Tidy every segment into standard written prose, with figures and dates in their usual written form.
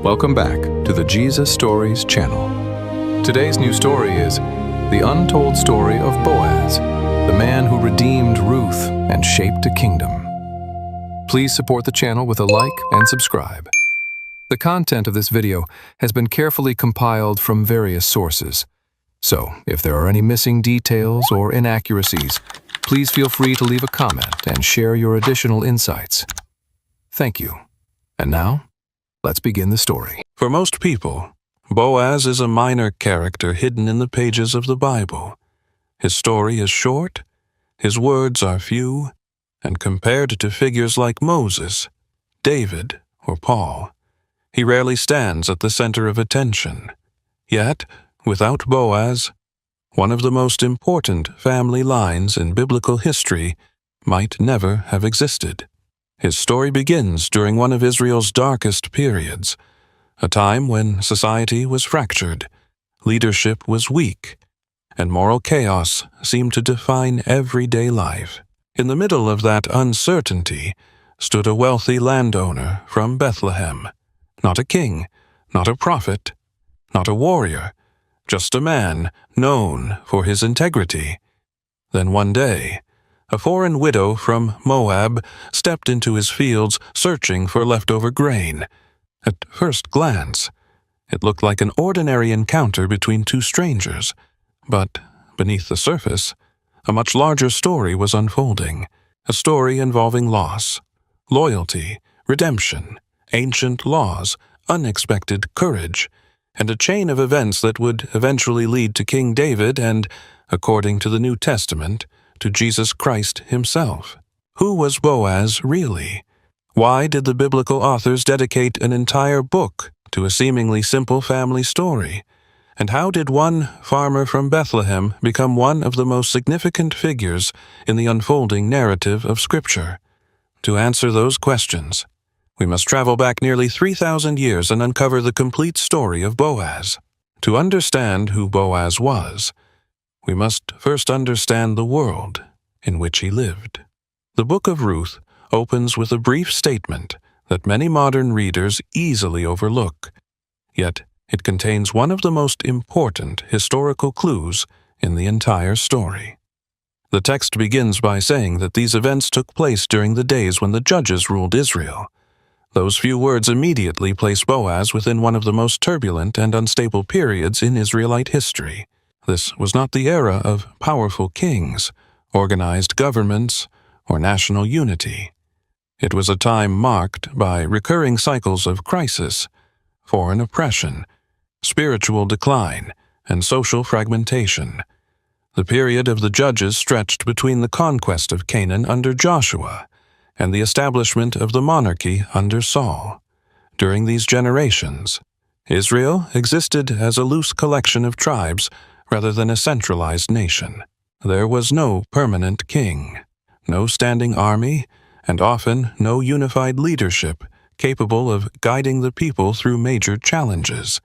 Welcome back to the Jesus Stories channel. Today's new story is the untold story of Boaz, the man who redeemed Ruth and shaped a kingdom. Please support the channel with a like and subscribe. The content of this video has been carefully compiled from various sources, so if there are any missing details or inaccuracies, please feel free to leave a comment and share your additional insights. Thank you. And now, let's begin the story. For most people, Boaz is a minor character hidden in the pages of the Bible. His story is short, his words are few, and compared to figures like Moses, David, or Paul, he rarely stands at the center of attention. Yet, without Boaz, one of the most important family lines in biblical history might never have existed. His story begins during one of Israel's darkest periods, a time when society was fractured, leadership was weak, and moral chaos seemed to define everyday life. In the middle of that uncertainty stood a wealthy landowner from Bethlehem, not a king, not a prophet, not a warrior, just a man known for his integrity. Then one day, a foreign widow from Moab stepped into his fields searching for leftover grain. At first glance, it looked like an ordinary encounter between two strangers, but beneath the surface, a much larger story was unfolding, a story involving loss, loyalty, redemption, ancient laws, unexpected courage, and a chain of events that would eventually lead to King David and, according to the New Testament, to Jesus Christ himself. Who was Boaz really? Why did the biblical authors dedicate an entire book to a seemingly simple family story? And how did one farmer from Bethlehem become one of the most significant figures in the unfolding narrative of Scripture? To answer those questions, we must travel back nearly 3,000 years and uncover the complete story of Boaz. To understand who Boaz was, we must first understand the world in which he lived. The Book of Ruth opens with a brief statement that many modern readers easily overlook, yet it contains one of the most important historical clues in the entire story. The text begins by saying that these events took place during the days when the judges ruled Israel. Those few words immediately place Boaz within one of the most turbulent and unstable periods in Israelite history. This was not the era of powerful kings, organized governments, or national unity. It was a time marked by recurring cycles of crisis, foreign oppression, spiritual decline, and social fragmentation. The period of the judges stretched between the conquest of Canaan under Joshua and the establishment of the monarchy under Saul. During these generations, Israel existed as a loose collection of tribes rather than a centralized nation. There was no permanent king, no standing army, and often no unified leadership capable of guiding the people through major challenges.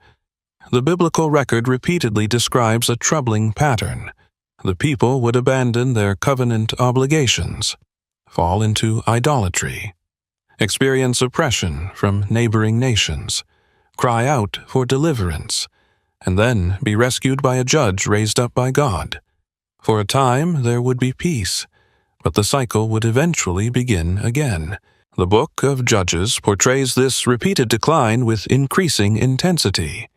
The biblical record repeatedly describes a troubling pattern. The people would abandon their covenant obligations, fall into idolatry, experience oppression from neighboring nations, cry out for deliverance, and then be rescued by a judge raised up by God. For a time there would be peace, but the cycle would eventually begin again. The Book of Judges portrays this repeated decline with increasing intensity,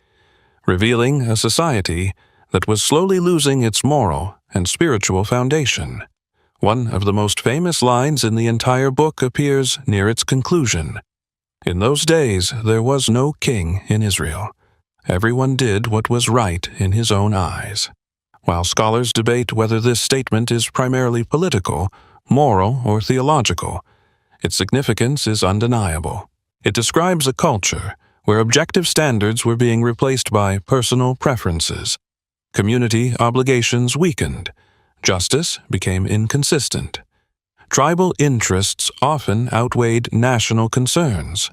revealing a society that was slowly losing its moral and spiritual foundation. One of the most famous lines in the entire book appears near its conclusion. In those days there was no king in Israel. Everyone did what was right in his own eyes. While scholars debate whether this statement is primarily political, moral, or theological, its significance is undeniable. It describes a culture where objective standards were being replaced by personal preferences. Community obligations weakened. Justice became inconsistent. Tribal interests often outweighed national concerns.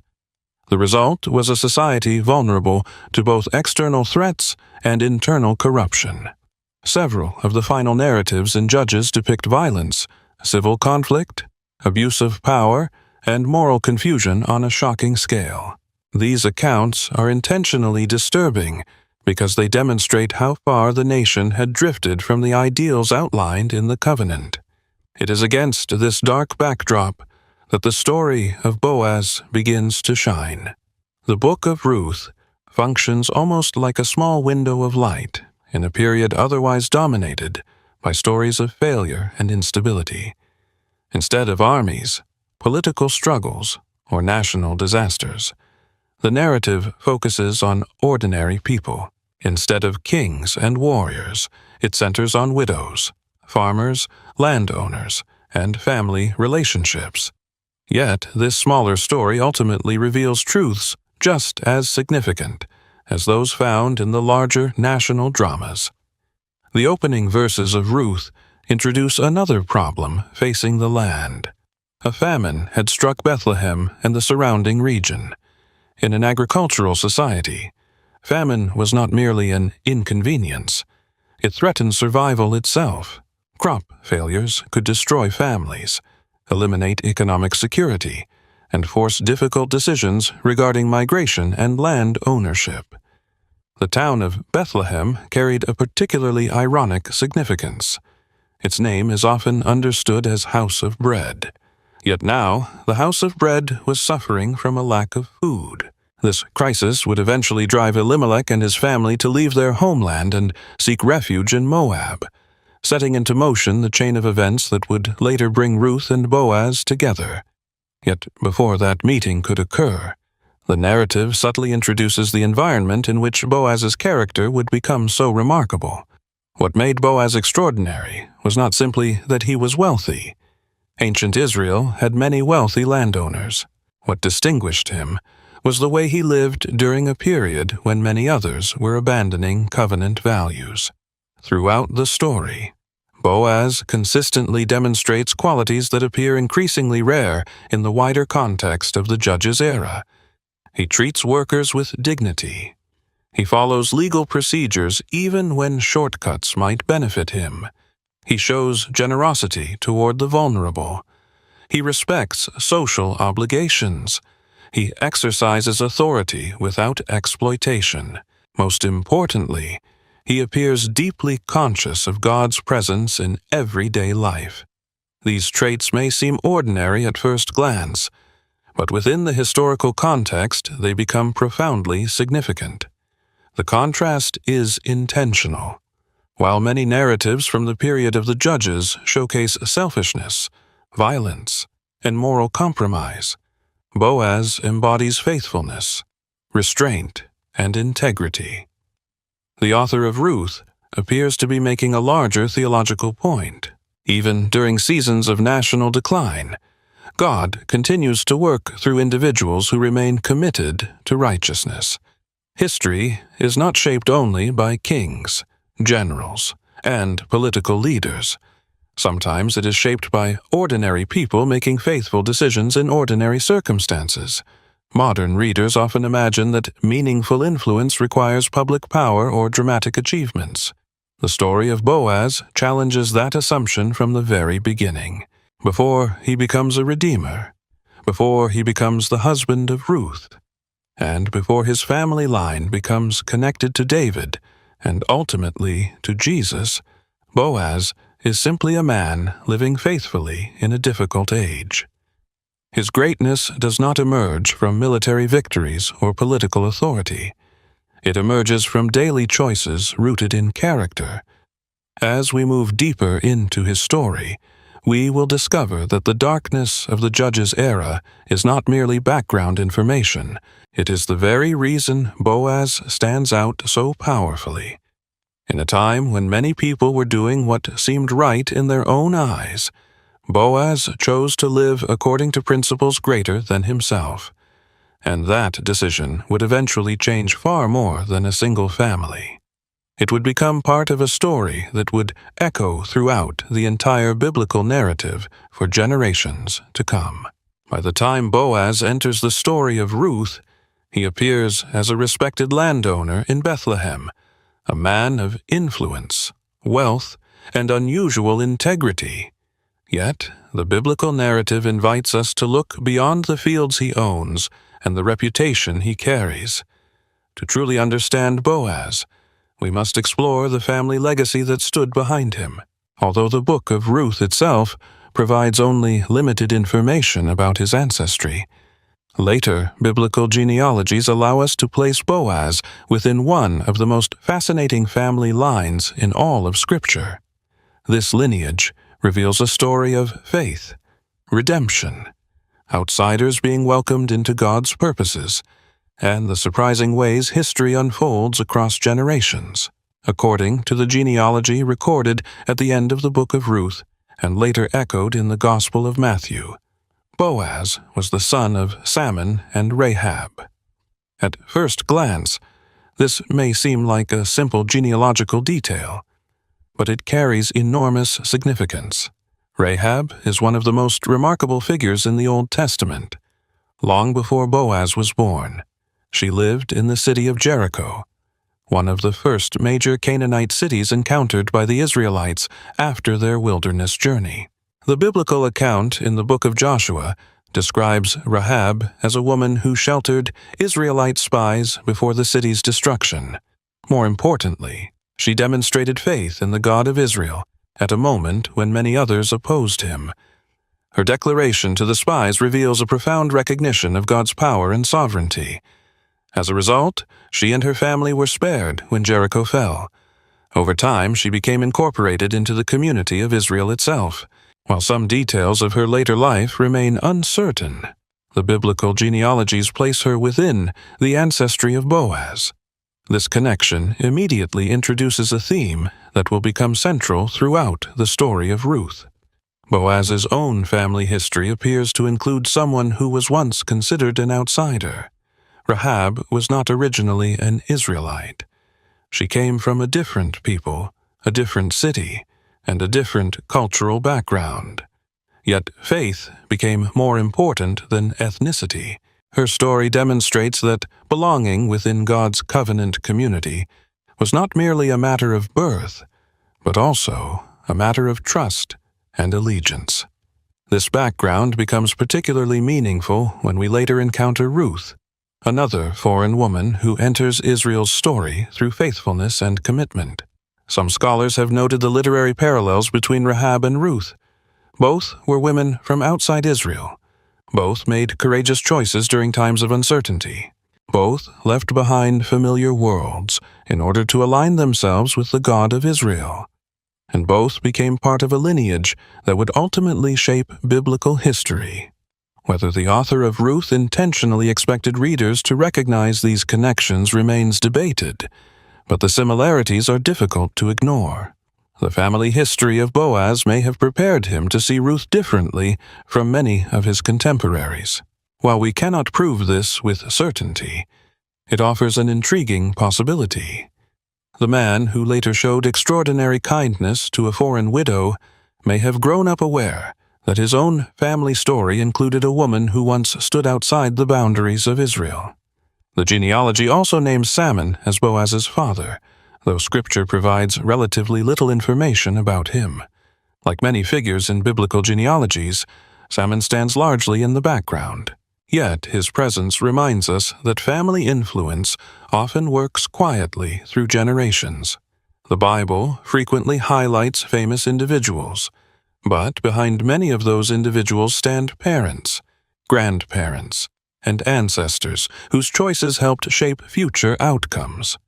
The result was a society vulnerable to both external threats and internal corruption. Several of the final narratives in Judges depict violence, civil conflict, abuse of power, and moral confusion on a shocking scale. These accounts are intentionally disturbing because they demonstrate how far the nation had drifted from the ideals outlined in the covenant. It is against this dark backdrop that the story of Boaz begins to shine. The Book of Ruth functions almost like a small window of light in a period otherwise dominated by stories of failure and instability. Instead of armies, political struggles, or national disasters, the narrative focuses on ordinary people. Instead of kings and warriors, it centers on widows, farmers, landowners, and family relationships. Yet, this smaller story ultimately reveals truths just as significant as those found in the larger national dramas. The opening verses of Ruth introduce another problem facing the land. A famine had struck Bethlehem and the surrounding region. In an agricultural society, famine was not merely an inconvenience. It threatened survival itself. Crop failures could destroy families, eliminate economic security, and force difficult decisions regarding migration and land ownership. The town of Bethlehem carried a particularly ironic significance. Its name is often understood as House of Bread. Yet now, the House of Bread was suffering from a lack of food. This crisis would eventually drive Elimelech and his family to leave their homeland and seek refuge in Moab, setting into motion the chain of events that would later bring Ruth and Boaz together. Yet before that meeting could occur, the narrative subtly introduces the environment in which Boaz's character would become so remarkable. What made Boaz extraordinary was not simply that he was wealthy. Ancient Israel had many wealthy landowners. What distinguished him was the way he lived during a period when many others were abandoning covenant values. Throughout the story, Boaz consistently demonstrates qualities that appear increasingly rare in the wider context of the Judges' era. He treats workers with dignity. He follows legal procedures even when shortcuts might benefit him. He shows generosity toward the vulnerable. He respects social obligations. He exercises authority without exploitation. Most importantly, he appears deeply conscious of God's presence in everyday life. These traits may seem ordinary at first glance, but within the historical context they become profoundly significant. The contrast is intentional. While many narratives from the period of the Judges showcase selfishness, violence, and moral compromise, Boaz embodies faithfulness, restraint, and integrity. The author of Ruth appears to be making a larger theological point. Even during seasons of national decline, God continues to work through individuals who remain committed to righteousness. History is not shaped only by kings, generals, and political leaders. Sometimes it is shaped by ordinary people making faithful decisions in ordinary circumstances. Modern readers often imagine that meaningful influence requires public power or dramatic achievements. The story of Boaz challenges that assumption from the very beginning. Before he becomes a redeemer, before he becomes the husband of Ruth, and before his family line becomes connected to David and ultimately to Jesus, Boaz is simply a man living faithfully in a difficult age. His greatness does not emerge from military victories or political authority. It emerges from daily choices rooted in character. As we move deeper into his story, we will discover that the darkness of the Judges' era is not merely background information. It is the very reason Boaz stands out so powerfully. In a time when many people were doing what seemed right in their own eyes, Boaz chose to live according to principles greater than himself. And that decision would eventually change far more than a single family. It would become part of a story that would echo throughout the entire biblical narrative for generations to come. By the time Boaz enters the story of Ruth, he appears as a respected landowner in Bethlehem, a man of influence, wealth, and unusual integrity. Yet, the biblical narrative invites us to look beyond the fields he owns and the reputation he carries. To truly understand Boaz, we must explore the family legacy that stood behind him. Although the Book of Ruth itself provides only limited information about his ancestry, later biblical genealogies allow us to place Boaz within one of the most fascinating family lines in all of Scripture. This lineage reveals a story of faith, redemption, outsiders being welcomed into God's purposes, and the surprising ways history unfolds across generations. According to the genealogy recorded at the end of the Book of Ruth and later echoed in the Gospel of Matthew, Boaz was the son of Salmon and Rahab. At first glance, this may seem like a simple genealogical detail, but it carries enormous significance. Rahab is one of the most remarkable figures in the Old Testament. Long before Boaz was born, she lived in the city of Jericho, one of the first major Canaanite cities encountered by the Israelites after their wilderness journey. The biblical account in the book of Joshua describes Rahab as a woman who sheltered Israelite spies before the city's destruction. More importantly, she demonstrated faith in the God of Israel at a moment when many others opposed him. Her declaration to the spies reveals a profound recognition of God's power and sovereignty. As a result, she and her family were spared when Jericho fell. Over time, she became incorporated into the community of Israel itself. While some details of her later life remain uncertain, the biblical genealogies place her within the ancestry of Boaz. This connection immediately introduces a theme that will become central throughout the story of Ruth. Boaz's own family history appears to include someone who was once considered an outsider. Rahab was not originally an Israelite. She came from a different people, a different city, and a different cultural background. Yet faith became more important than ethnicity. Her story demonstrates that belonging within God's covenant community was not merely a matter of birth, but also a matter of trust and allegiance. This background becomes particularly meaningful when we later encounter Ruth, another foreign woman who enters Israel's story through faithfulness and commitment. Some scholars have noted the literary parallels between Rahab and Ruth. Both were women from outside Israel. Both made courageous choices during times of uncertainty. Both left behind familiar worlds in order to align themselves with the God of Israel. And both became part of a lineage that would ultimately shape biblical history. Whether the author of Ruth intentionally expected readers to recognize these connections remains debated, but the similarities are difficult to ignore. The family history of Boaz may have prepared him to see Ruth differently from many of his contemporaries. While we cannot prove this with certainty, it offers an intriguing possibility. The man who later showed extraordinary kindness to a foreign widow may have grown up aware that his own family story included a woman who once stood outside the boundaries of Israel. The genealogy also names Salmon as Boaz's father, though Scripture provides relatively little information about him. Like many figures in biblical genealogies, Salmon stands largely in the background. Yet his presence reminds us that family influence often works quietly through generations. The Bible frequently highlights famous individuals, but behind many of those individuals stand parents, grandparents, and ancestors whose choices helped shape future outcomes.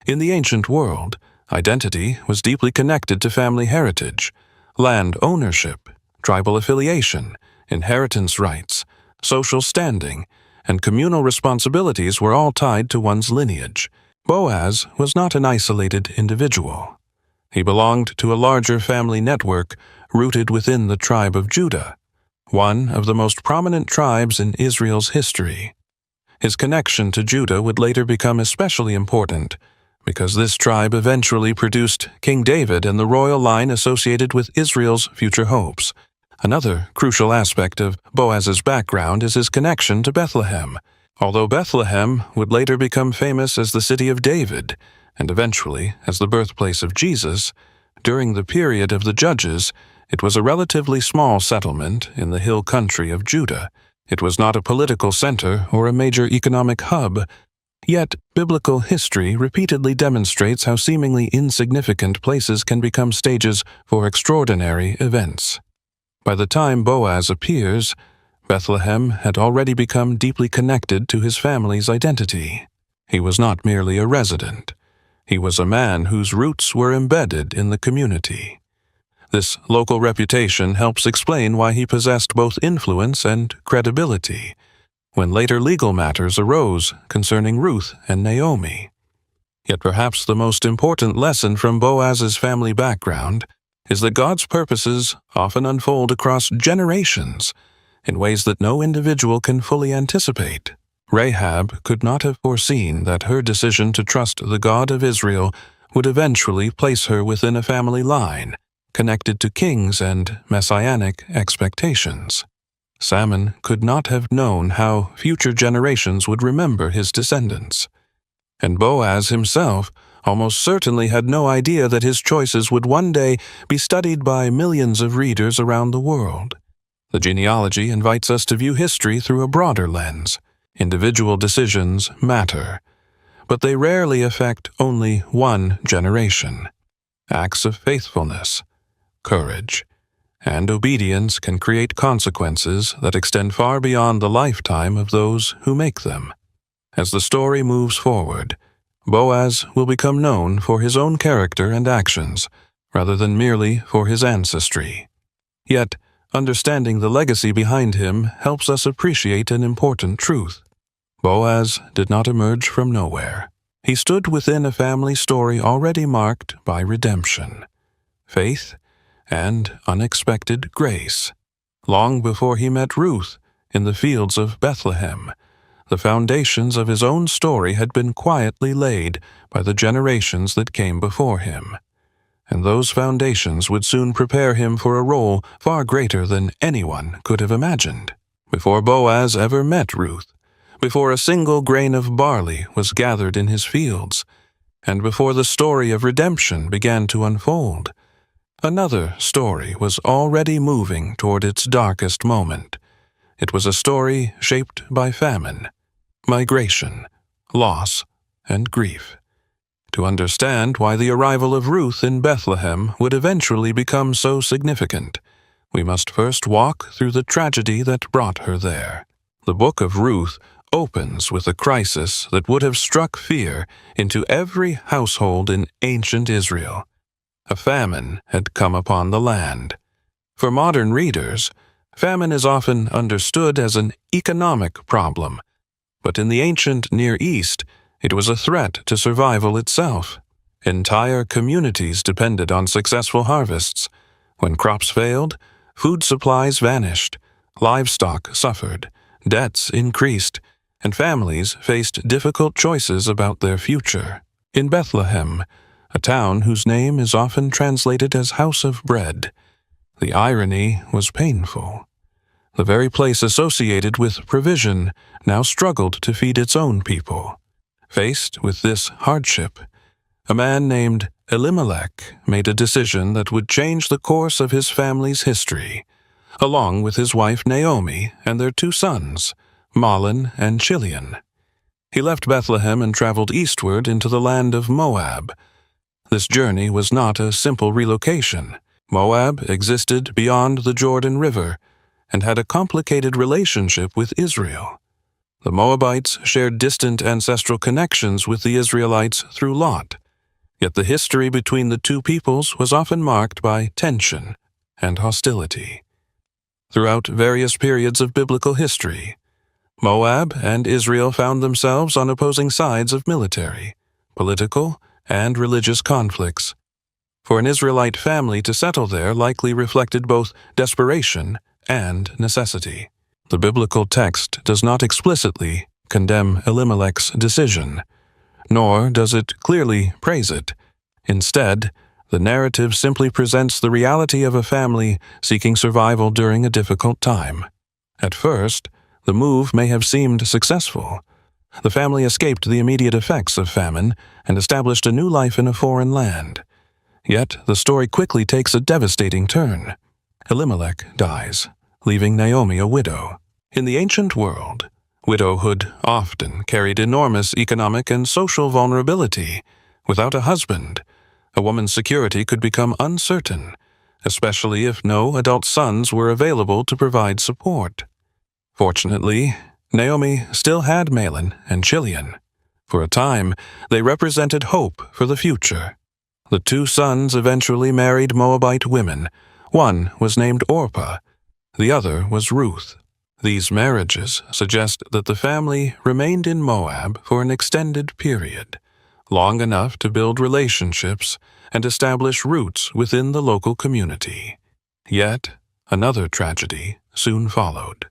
In the ancient world, identity was deeply connected to family heritage, land ownership, tribal affiliation, inheritance rights, social standing, and communal responsibilities were all tied to one's lineage. Boaz was not an isolated individual. He belonged to a larger family network rooted within the tribe of Judah, one of the most prominent tribes in Israel's history. His connection to Judah would later become especially important because this tribe eventually produced King David and the royal line associated with Israel's future hopes. Another crucial aspect of Boaz's background is his connection to Bethlehem. Although Bethlehem would later become famous as the city of David, and eventually as the birthplace of Jesus, during the period of the Judges, it was a relatively small settlement in the hill country of Judah. It was not a political center or a major economic hub, yet biblical history repeatedly demonstrates how seemingly insignificant places can become stages for extraordinary events. By the time Boaz appears, Bethlehem had already become deeply connected to his family's identity. He was not merely a resident. He was a man whose roots were embedded in the community. This local reputation helps explain why he possessed both influence and credibility when later legal matters arose concerning Ruth and Naomi. Yet perhaps the most important lesson from Boaz's family background is that God's purposes often unfold across generations in ways that no individual can fully anticipate. Rahab could not have foreseen that her decision to trust the God of Israel would eventually place her within a family line connected to kings and messianic expectations. Salmon could not have known how future generations would remember his descendants. And Boaz himself almost certainly had no idea that his choices would one day be studied by millions of readers around the world. The genealogy invites us to view history through a broader lens. Individual decisions matter, but they rarely affect only one generation. Acts of faithfulness, courage, and obedience can create consequences that extend far beyond the lifetime of those who make them. As the story moves forward, Boaz will become known for his own character and actions, rather than merely for his ancestry. Yet, understanding the legacy behind him helps us appreciate an important truth. Boaz did not emerge from nowhere. He stood within a family story already marked by redemption, faith, and unexpected grace. Long before he met Ruth in the fields of Bethlehem, the foundations of his own story had been quietly laid by the generations that came before him. And those foundations would soon prepare him for a role far greater than anyone could have imagined. Before Boaz ever met Ruth, before a single grain of barley was gathered in his fields, and before the story of redemption began to unfold, another story was already moving toward its darkest moment. It was a story shaped by famine, migration, loss, and grief. To understand why the arrival of Ruth in Bethlehem would eventually become so significant, we must first walk through the tragedy that brought her there. The book of Ruth opens with a crisis that would have struck fear into every household in ancient Israel. A famine had come upon the land. For modern readers, famine is often understood as an economic problem, but in the ancient Near East, it was a threat to survival itself. Entire communities depended on successful harvests. When crops failed, food supplies vanished, livestock suffered, debts increased, and families faced difficult choices about their future. In Bethlehem, a town whose name is often translated as House of Bread, the irony was painful. The very place associated with provision now struggled to feed its own people. Faced with this hardship, a man named Elimelech made a decision that would change the course of his family's history, along with his wife Naomi and their two sons, Mahlon and Chilion. He left Bethlehem and traveled eastward into the land of Moab. This journey was not a simple relocation. Moab existed beyond the Jordan River and had a complicated relationship with Israel. The Moabites shared distant ancestral connections with the Israelites through Lot, yet the history between the two peoples was often marked by tension and hostility. Throughout various periods of biblical history, Moab and Israel found themselves on opposing sides of military, political, and religious conflicts. For an Israelite family to settle there likely reflected both desperation and necessity. The biblical text does not explicitly condemn Elimelech's decision, nor does it clearly praise it. Instead, the narrative simply presents the reality of a family seeking survival during a difficult time. At first, the move may have seemed successful. The family escaped the immediate effects of famine and established a new life in a foreign land. Yet the story quickly takes a devastating turn. Elimelech dies, leaving Naomi a widow. In the ancient world, widowhood often carried enormous economic and social vulnerability. Without a husband, a woman's security could become uncertain, especially if no adult sons were available to provide support. Fortunately, Naomi still had Mahlon and Chilion. For a time, they represented hope for the future. The two sons eventually married Moabite women. One was named Orpah, the other was Ruth. These marriages suggest that the family remained in Moab for an extended period, long enough to build relationships and establish roots within the local community. Yet, another tragedy soon followed.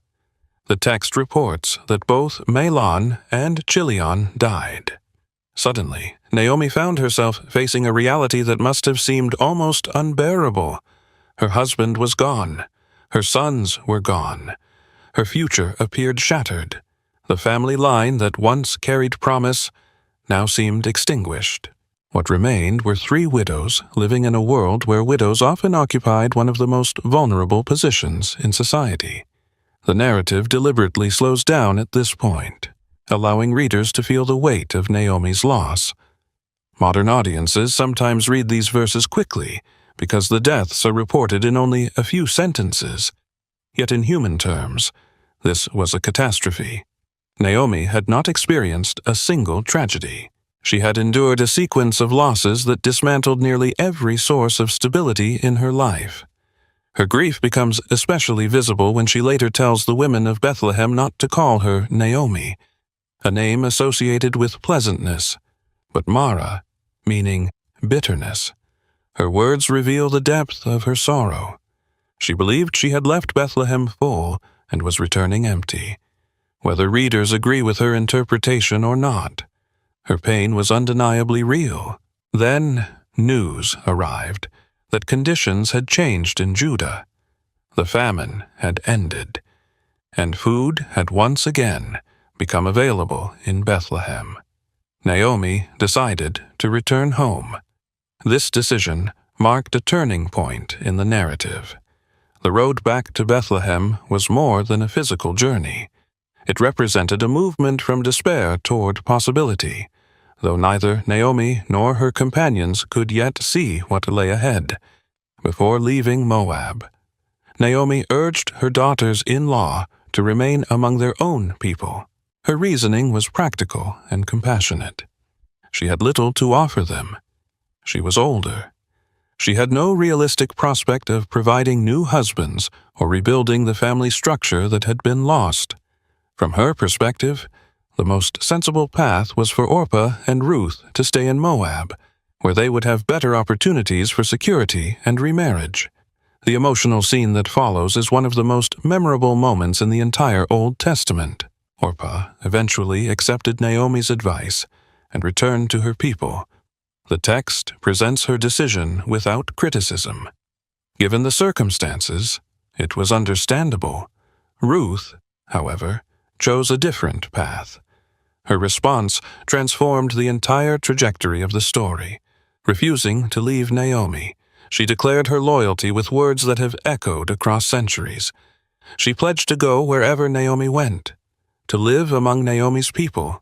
The text reports that both Mahlon and Chilion died. Suddenly, Naomi found herself facing a reality that must have seemed almost unbearable. Her husband was gone. Her sons were gone. Her future appeared shattered. The family line that once carried promise now seemed extinguished. What remained were three widows living in a world where widows often occupied one of the most vulnerable positions in society. The narrative deliberately slows down at this point, allowing readers to feel the weight of Naomi's loss. Modern audiences sometimes read these verses quickly because the deaths are reported in only a few sentences. Yet in human terms, this was a catastrophe. Naomi had not experienced a single tragedy. She had endured a sequence of losses that dismantled nearly every source of stability in her life. Her grief becomes especially visible when she later tells the women of Bethlehem not to call her Naomi, a name associated with pleasantness, but Mara, meaning bitterness. Her words reveal the depth of her sorrow. She believed she had left Bethlehem full and was returning empty. Whether readers agree with her interpretation or not, her pain was undeniably real. Then news arrived that conditions had changed in Judah. The famine had ended, and food had once again become available in Bethlehem. Naomi decided to return home. This decision marked a turning point in the narrative. The road back to Bethlehem was more than a physical journey. It represented a movement from despair toward possibility, though neither Naomi nor her companions could yet see what lay ahead. Before leaving Moab, Naomi urged her daughters-in-law to remain among their own people. Her reasoning was practical and compassionate. She had little to offer them. She was older. She had no realistic prospect of providing new husbands or rebuilding the family structure that had been lost. From her perspective, the most sensible path was for Orpah and Ruth to stay in Moab, where they would have better opportunities for security and remarriage. The emotional scene that follows is one of the most memorable moments in the entire Old Testament. Orpah eventually accepted Naomi's advice and returned to her people. The text presents her decision without criticism. Given the circumstances, it was understandable. Ruth, however, chose a different path. Her response transformed the entire trajectory of the story. Refusing to leave Naomi, she declared her loyalty with words that have echoed across centuries. She pledged to go wherever Naomi went, to live among Naomi's people,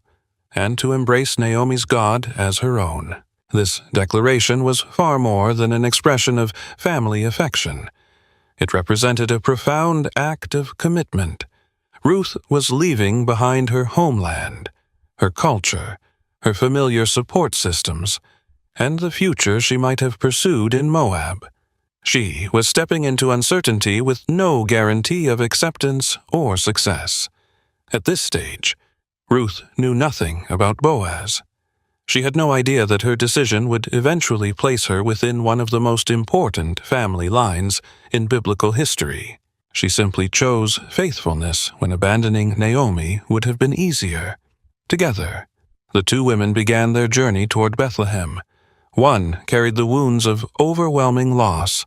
and to embrace Naomi's God as her own. This declaration was far more than an expression of family affection. It represented a profound act of commitment. Ruth was leaving behind her homeland, her culture, her familiar support systems, and the future she might have pursued in Moab. She was stepping into uncertainty with no guarantee of acceptance or success. At this stage, Ruth knew nothing about Boaz. She had no idea that her decision would eventually place her within one of the most important family lines in biblical history. She simply chose faithfulness when abandoning Naomi would have been easier. Together, the two women began their journey toward Bethlehem. One carried the wounds of overwhelming loss.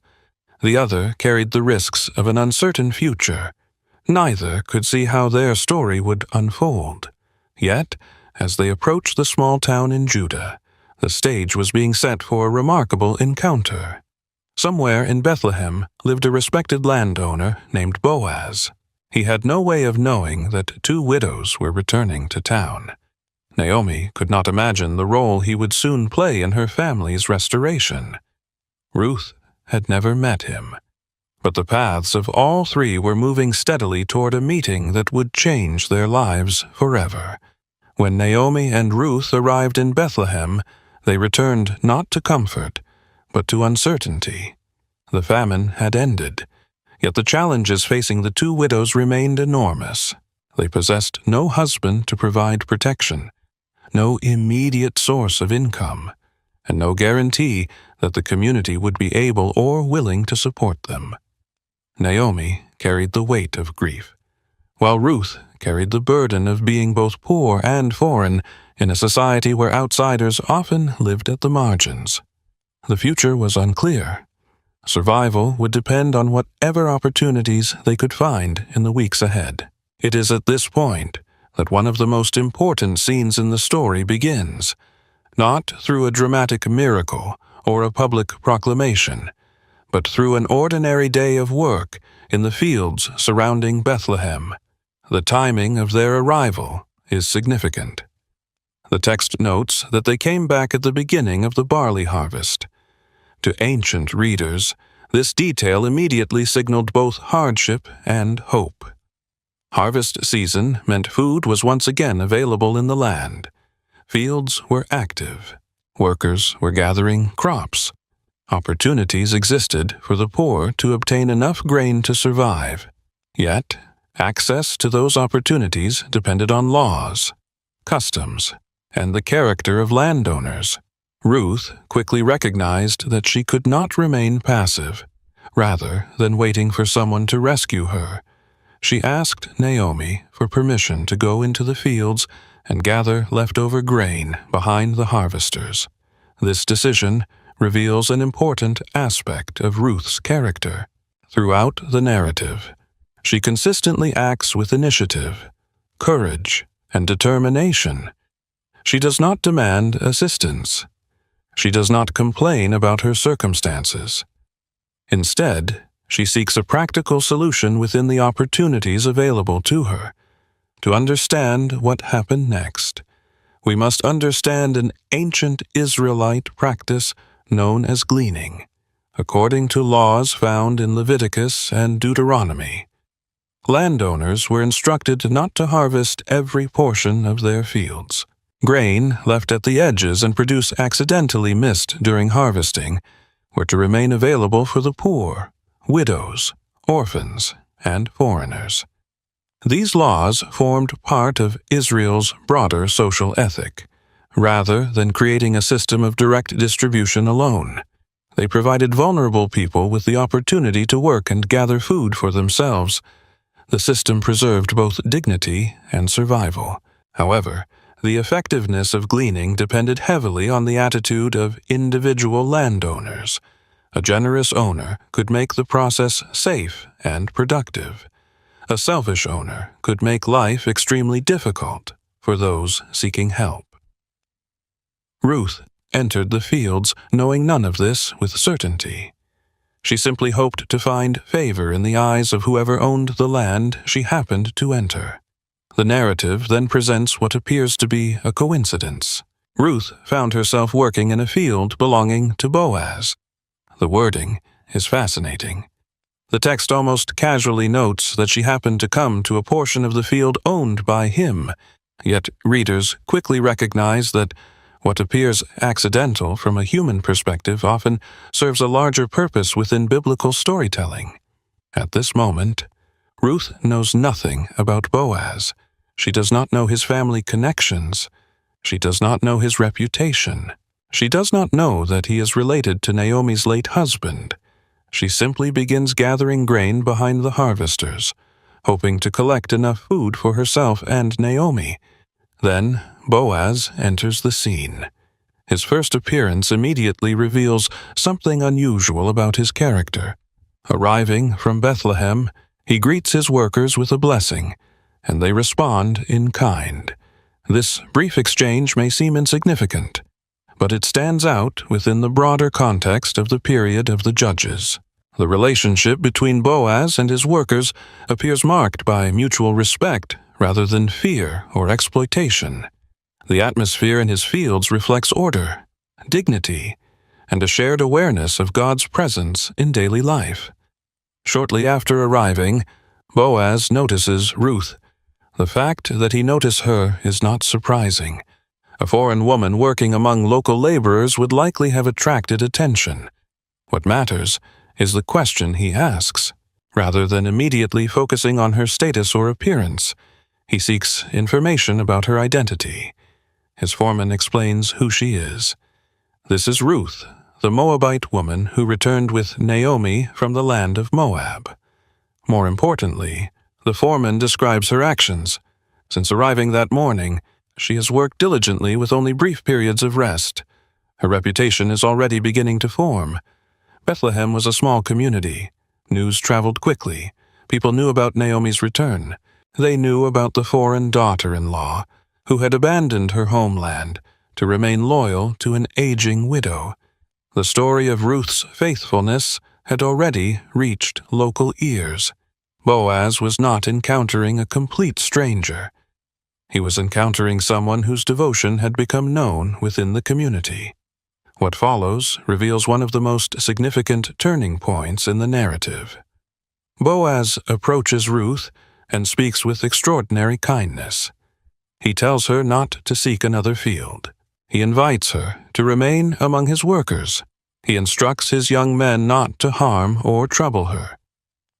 The other carried the risks of an uncertain future. Neither could see how their story would unfold. Yet, as they approached the small town in Judah, the stage was being set for a remarkable encounter. Somewhere in Bethlehem lived a respected landowner named Boaz. He had no way of knowing that 2 widows were returning to town. Naomi could not imagine the role he would soon play in her family's restoration. Ruth had never met him, but the paths of all 3 were moving steadily toward a meeting that would change their lives forever. When Naomi and Ruth arrived in Bethlehem, they returned not to comfort, but to uncertainty. The famine had ended, yet the challenges facing the 2 widows remained enormous. They possessed no husband to provide protection, no immediate source of income, and no guarantee that the community would be able or willing to support them. Naomi carried the weight of grief, while Ruth carried the burden of being both poor and foreign in a society where outsiders often lived at the margins. The future was unclear. Survival would depend on whatever opportunities they could find in the weeks ahead. It is at this point that one of the most important scenes in the story begins, not through a dramatic miracle or a public proclamation, but through an ordinary day of work in the fields surrounding Bethlehem. The timing of their arrival is significant. The text notes that they came back at the beginning of the barley harvest. To ancient readers, this detail immediately signaled both hardship and hope. Harvest season meant food was once again available in the land. Fields were active. Workers were gathering crops. Opportunities existed for the poor to obtain enough grain to survive. Yet, access to those opportunities depended on laws, customs, and the character of landowners. Ruth quickly recognized that she could not remain passive. Rather than waiting for someone to rescue her, she asked Naomi for permission to go into the fields and gather leftover grain behind the harvesters. This decision reveals an important aspect of Ruth's character. Throughout the narrative, she consistently acts with initiative, courage, and determination. She does not demand assistance. She does not complain about her circumstances. Instead, she seeks a practical solution within the opportunities available to her. To understand what happened next, we must understand an ancient Israelite practice known as gleaning, according to laws found in Leviticus and Deuteronomy. Landowners were instructed not to harvest every portion of their fields. Grain left at the edges and produce accidentally missed during harvesting were to remain available for the poor, widows, orphans, and foreigners. These laws formed part of Israel's broader social ethic. Rather than creating a system of direct distribution alone, they provided vulnerable people with the opportunity to work and gather food for themselves. The system preserved both dignity and survival. However, the effectiveness of gleaning depended heavily on the attitude of individual landowners. A generous owner could make the process safe and productive. A selfish owner could make life extremely difficult for those seeking help. Ruth entered the fields knowing none of this with certainty. She simply hoped to find favor in the eyes of whoever owned the land she happened to enter. The narrative then presents what appears to be a coincidence. Ruth found herself working in a field belonging to Boaz. The wording is fascinating. The text almost casually notes that she happened to come to a portion of the field owned by him, yet readers quickly recognize that what appears accidental from a human perspective often serves a larger purpose within biblical storytelling. At this moment, Ruth knows nothing about Boaz. She does not know his family connections. She does not know his reputation. She does not know that he is related to Naomi's late husband. She simply begins gathering grain behind the harvesters, hoping to collect enough food for herself and Naomi. Then Boaz enters the scene. His first appearance immediately reveals something unusual about his character. Arriving from Bethlehem, he greets his workers with a blessing, and they respond in kind. This brief exchange may seem insignificant, but it stands out within the broader context of the period of the Judges. The relationship between Boaz and his workers appears marked by mutual respect rather than fear or exploitation. The atmosphere in his fields reflects order, dignity, and a shared awareness of God's presence in daily life. Shortly after arriving, Boaz notices Ruth. The fact that he noticed her is not surprising. A foreign woman working among local laborers would likely have attracted attention. What matters is the question he asks. Rather than immediately focusing on her status or appearance, he seeks information about her identity. His foreman explains who she is. This is Ruth, the Moabite woman who returned with Naomi from the land of Moab. More importantly, the foreman describes her actions. Since arriving that morning, she has worked diligently with only brief periods of rest. Her reputation is already beginning to form. Bethlehem was a small community. News traveled quickly. People knew about Naomi's return. They knew about the foreign daughter-in-law, who had abandoned her homeland to remain loyal to an aging widow. The story of Ruth's faithfulness had already reached local ears. Boaz was not encountering a complete stranger. He was encountering someone whose devotion had become known within the community. What follows reveals one of the most significant turning points in the narrative. Boaz approaches Ruth and speaks with extraordinary kindness. He tells her not to seek another field. He invites her to remain among his workers. He instructs his young men not to harm or trouble her.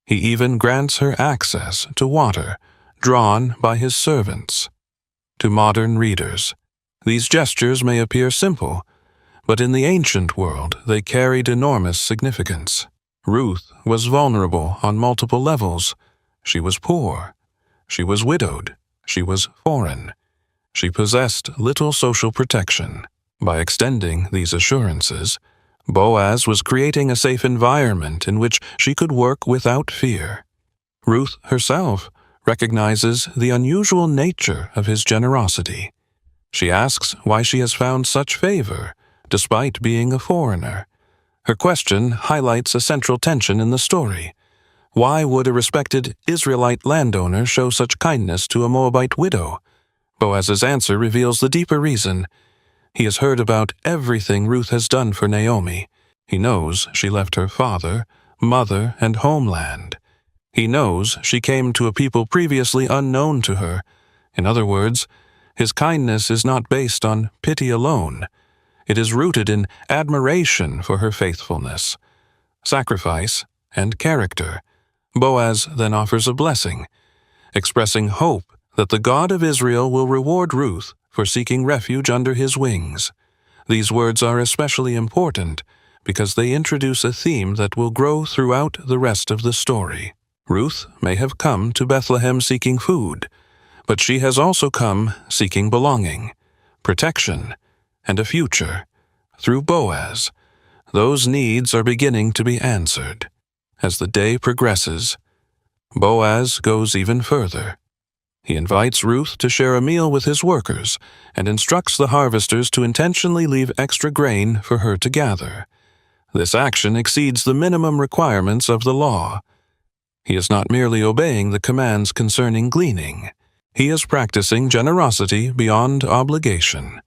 He even grants her access to water drawn by his servants. To modern readers, these gestures may appear simple, but in the ancient world they carried enormous significance. Ruth was vulnerable on multiple levels. She was poor. She was widowed. She was foreign. She possessed little social protection. By extending these assurances, Boaz was creating a safe environment in which she could work without fear. Ruth herself recognizes the unusual nature of his generosity. She asks why she has found such favor, despite being a foreigner. Her question highlights a central tension in the story. Why would a respected Israelite landowner show such kindness to a Moabite widow? Boaz's answer reveals the deeper reason. He has heard about everything Ruth has done for Naomi. He knows she left her father, mother, and homeland. He knows she came to a people previously unknown to her. In other words, his kindness is not based on pity alone. It is rooted in admiration for her faithfulness, sacrifice, and character. Boaz then offers a blessing, expressing hope that the God of Israel will reward Ruth for seeking refuge under his wings. These words are especially important because they introduce a theme that will grow throughout the rest of the story. Ruth may have come to Bethlehem seeking food, but she has also come seeking belonging, protection, and a future. Through Boaz, those needs are beginning to be answered. As the day progresses, Boaz goes even further. He invites Ruth to share a meal with his workers and instructs the harvesters to intentionally leave extra grain for her to gather. This action exceeds the minimum requirements of the law. He is not merely obeying the commands concerning gleaning. He is practicing generosity beyond obligation.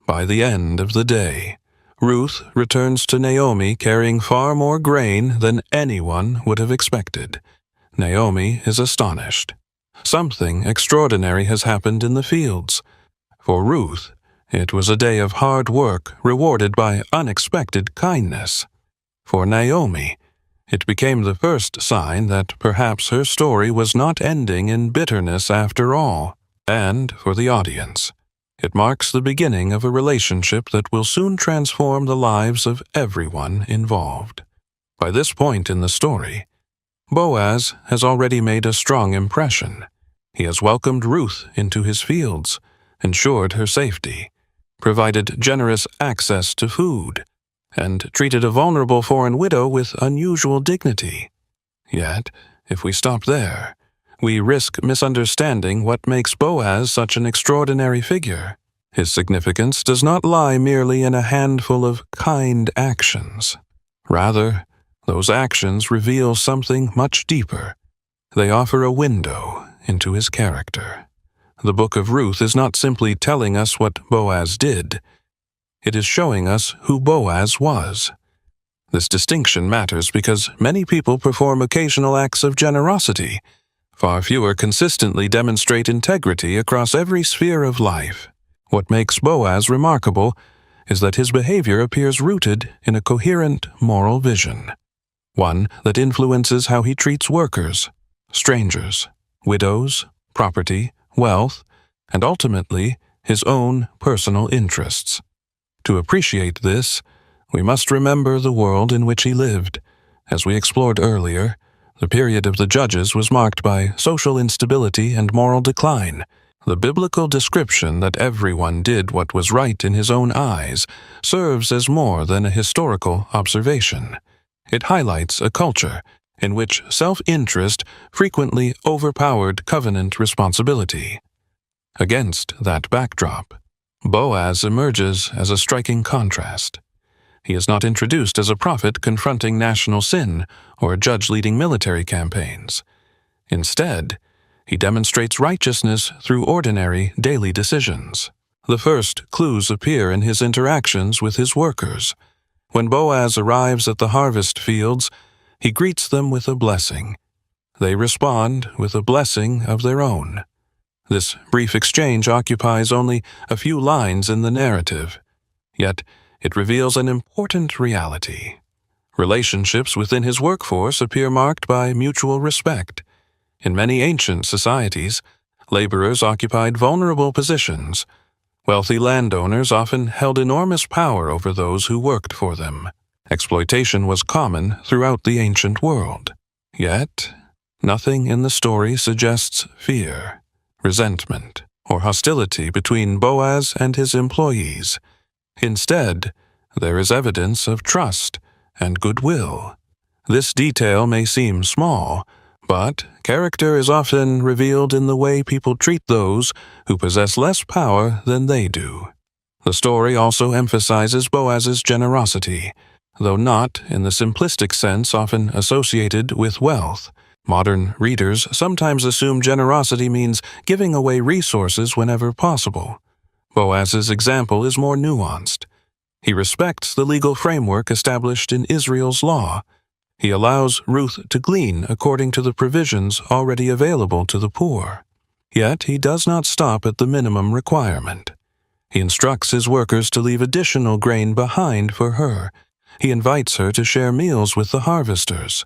By the end of the day, Ruth returns to Naomi carrying far more grain than anyone would have expected. Naomi is astonished. Something extraordinary has happened in the fields. For Ruth, it was a day of hard work rewarded by unexpected kindness. For Naomi, it became the first sign that perhaps her story was not ending in bitterness after all. And for the audience, it marks the beginning of a relationship that will soon transform the lives of everyone involved. By this point in the story, Boaz has already made a strong impression. He has welcomed Ruth into his fields, ensured her safety, provided generous access to food, and treated a vulnerable foreign widow with unusual dignity. Yet, if we stop there, we risk misunderstanding what makes Boaz such an extraordinary figure. His significance does not lie merely in a handful of kind actions. Rather, those actions reveal something much deeper. They offer a window into his character. The Book of Ruth is not simply telling us what Boaz did. It is showing us who Boaz was. This distinction matters because many people perform occasional acts of generosity. Far fewer consistently demonstrate integrity across every sphere of life. What makes Boaz remarkable is that his behavior appears rooted in a coherent moral vision, one that influences how he treats workers, strangers, widows, property, wealth, and ultimately his own personal interests. To appreciate this, we must remember the world in which he lived. As we explored earlier, the period of the Judges was marked by social instability and moral decline. The biblical description that everyone did what was right in his own eyes serves as more than a historical observation. It highlights a culture in which self-interest frequently overpowered covenant responsibility. Against that backdrop, Boaz emerges as a striking contrast. He is not introduced as a prophet confronting national sin or a judge leading military campaigns. Instead, he demonstrates righteousness through ordinary daily decisions. The first clues appear in his interactions with his workers. When Boaz arrives at the harvest fields, he greets them with a blessing. They respond with a blessing of their own. This brief exchange occupies only a few lines in the narrative, yet it reveals an important reality. Relationships within his workforce appear marked by mutual respect. In many ancient societies, laborers occupied vulnerable positions. Wealthy landowners often held enormous power over those who worked for them. Exploitation was common throughout the ancient world. Yet, nothing in the story suggests fear, resentment, or hostility between Boaz and his employees. Instead, there is evidence of trust and goodwill. This detail may seem small, but character is often revealed in the way people treat those who possess less power than they do. The story also emphasizes Boaz's generosity, though not in the simplistic sense often associated with wealth. Modern readers sometimes assume generosity means giving away resources whenever possible. Boaz's example is more nuanced. He respects the legal framework established in Israel's law. He allows Ruth to glean according to the provisions already available to the poor. Yet he does not stop at the minimum requirement. He instructs his workers to leave additional grain behind for her. He invites her to share meals with the harvesters.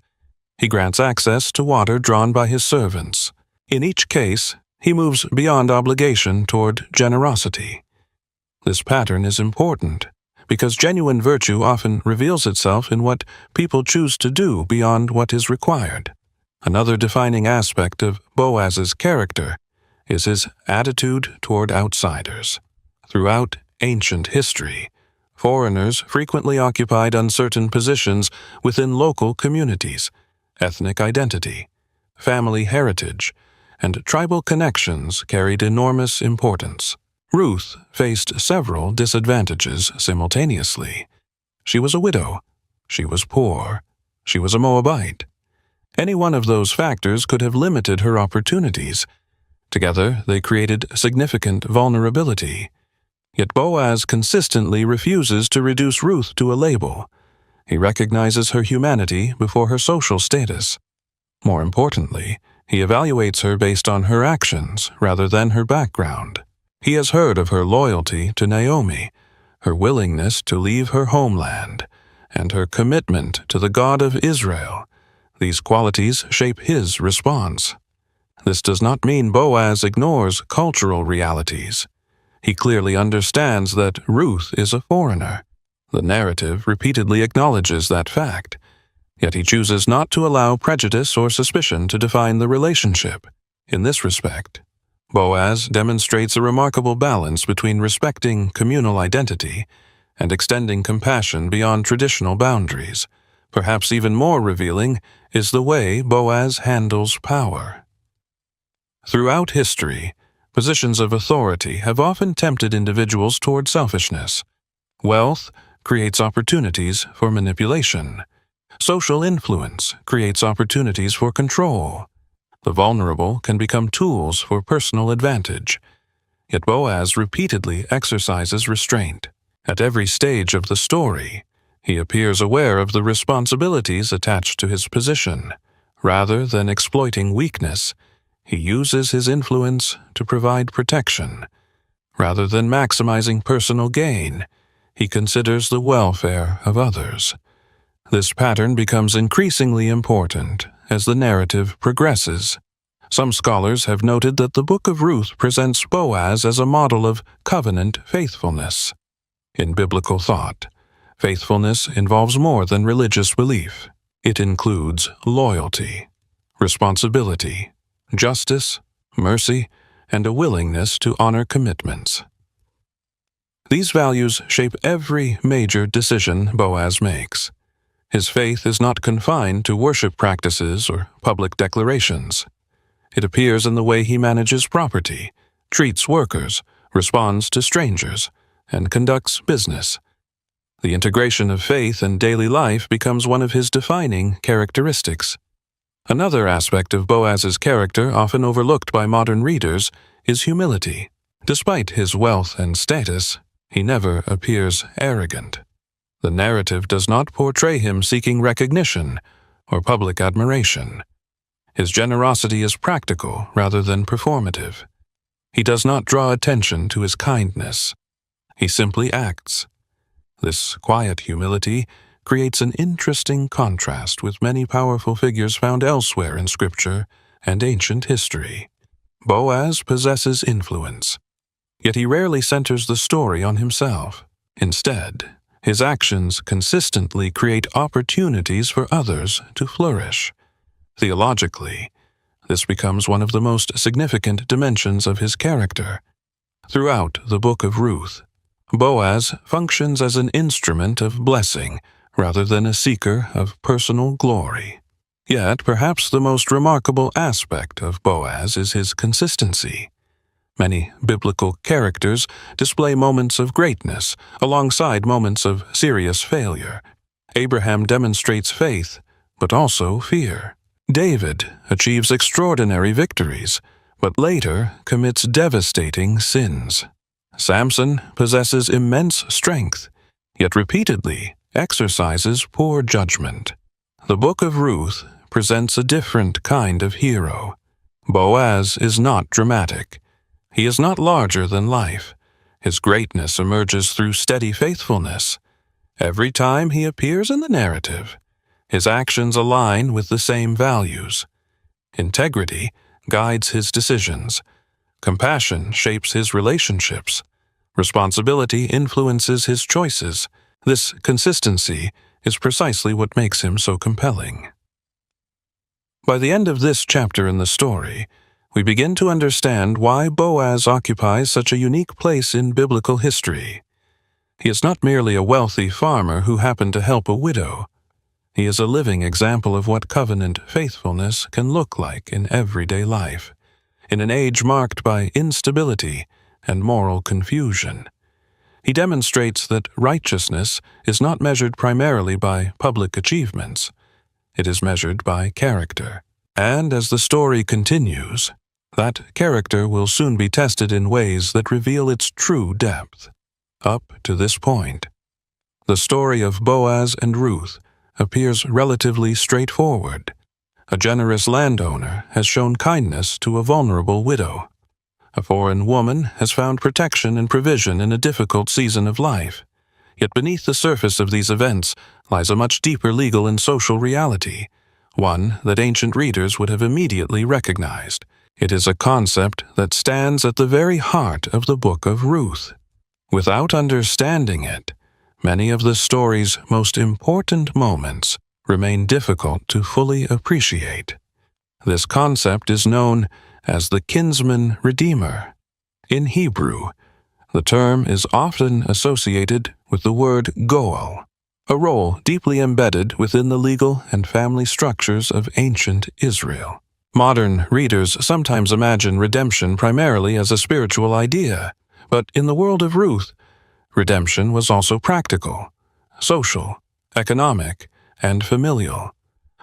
He grants access to water drawn by his servants. In each case, he moves beyond obligation toward generosity. This pattern is important because genuine virtue often reveals itself in what people choose to do beyond what is required. Another defining aspect of Boaz's character is his attitude toward outsiders. Throughout ancient history, foreigners frequently occupied uncertain positions within local communities. Ethnic identity, family heritage, and tribal connections carried enormous importance. Ruth faced several disadvantages simultaneously. She was a widow. She was poor. She was a Moabite. Any one of those factors could have limited her opportunities. Together, they created significant vulnerability. Yet Boaz consistently refuses to reduce Ruth to a label. He recognizes her humanity before her social status. More importantly, he evaluates her based on her actions rather than her background. He has heard of her loyalty to Naomi, her willingness to leave her homeland, and her commitment to the God of Israel. These qualities shape his response. This does not mean Boaz ignores cultural realities. He clearly understands that Ruth is a foreigner. The narrative repeatedly acknowledges that fact, yet he chooses not to allow prejudice or suspicion to define the relationship. In this respect, Boaz demonstrates a remarkable balance between respecting communal identity and extending compassion beyond traditional boundaries. Perhaps even more revealing is the way Boaz handles power. Throughout history, positions of authority have often tempted individuals toward selfishness. Wealth creates opportunities for manipulation. Social influence creates opportunities for control. The vulnerable can become tools for personal advantage. Yet Boaz repeatedly exercises restraint. At every stage of the story, he appears aware of the responsibilities attached to his position. Rather than exploiting weakness, he uses his influence to provide protection. Rather than maximizing personal gain, he considers the welfare of others. This pattern becomes increasingly important as the narrative progresses. Some scholars have noted that the Book of Ruth presents Boaz as a model of covenant faithfulness. In biblical thought, faithfulness involves more than religious belief. It includes loyalty, responsibility, justice, mercy, and a willingness to honor commitments. These values shape every major decision Boaz makes. His faith is not confined to worship practices or public declarations. It appears in the way he manages property, treats workers, responds to strangers, and conducts business. The integration of faith in daily life becomes one of his defining characteristics. Another aspect of Boaz's character often overlooked by modern readers is humility. Despite his wealth and status, he never appears arrogant. The narrative does not portray him seeking recognition or public admiration. His generosity is practical rather than performative. He does not draw attention to his kindness. He simply acts. This quiet humility creates an interesting contrast with many powerful figures found elsewhere in Scripture and ancient history. Boaz possesses influence, yet he rarely centers the story on himself. Instead, his actions consistently create opportunities for others to flourish. Theologically, this becomes one of the most significant dimensions of his character. Throughout the Book of Ruth, Boaz functions as an instrument of blessing rather than a seeker of personal glory. Yet, perhaps the most remarkable aspect of Boaz is his consistency. Many biblical characters display moments of greatness alongside moments of serious failure. Abraham demonstrates faith, but also fear. David achieves extraordinary victories, but later commits devastating sins. Samson possesses immense strength, yet repeatedly exercises poor judgment. The Book of Ruth presents a different kind of hero. Boaz is not dramatic. He is not larger than life. His greatness emerges through steady faithfulness. Every time he appears in the narrative, his actions align with the same values. Integrity guides his decisions. Compassion shapes his relationships. Responsibility influences his choices. This consistency is precisely what makes him so compelling. By the end of this chapter in the story, we begin to understand why Boaz occupies such a unique place in biblical history. He is not merely a wealthy farmer who happened to help a widow. He is a living example of what covenant faithfulness can look like in everyday life, in an age marked by instability and moral confusion. He demonstrates that righteousness is not measured primarily by public achievements. It is measured by character. And as the story continues, that character will soon be tested in ways that reveal its true depth. Up to this point, the story of Boaz and Ruth appears relatively straightforward. A generous landowner has shown kindness to a vulnerable widow. A foreign woman has found protection and provision in a difficult season of life. Yet beneath the surface of these events lies a much deeper legal and social reality, one that ancient readers would have immediately recognized. It is a concept that stands at the very heart of the Book of Ruth. Without understanding it, many of the story's most important moments remain difficult to fully appreciate. This concept is known as the kinsman redeemer. In Hebrew, the term is often associated with the word goel, a role deeply embedded within the legal and family structures of ancient Israel. Modern readers sometimes imagine redemption primarily as a spiritual idea, but in the world of Ruth, redemption was also practical, social, economic, and familial.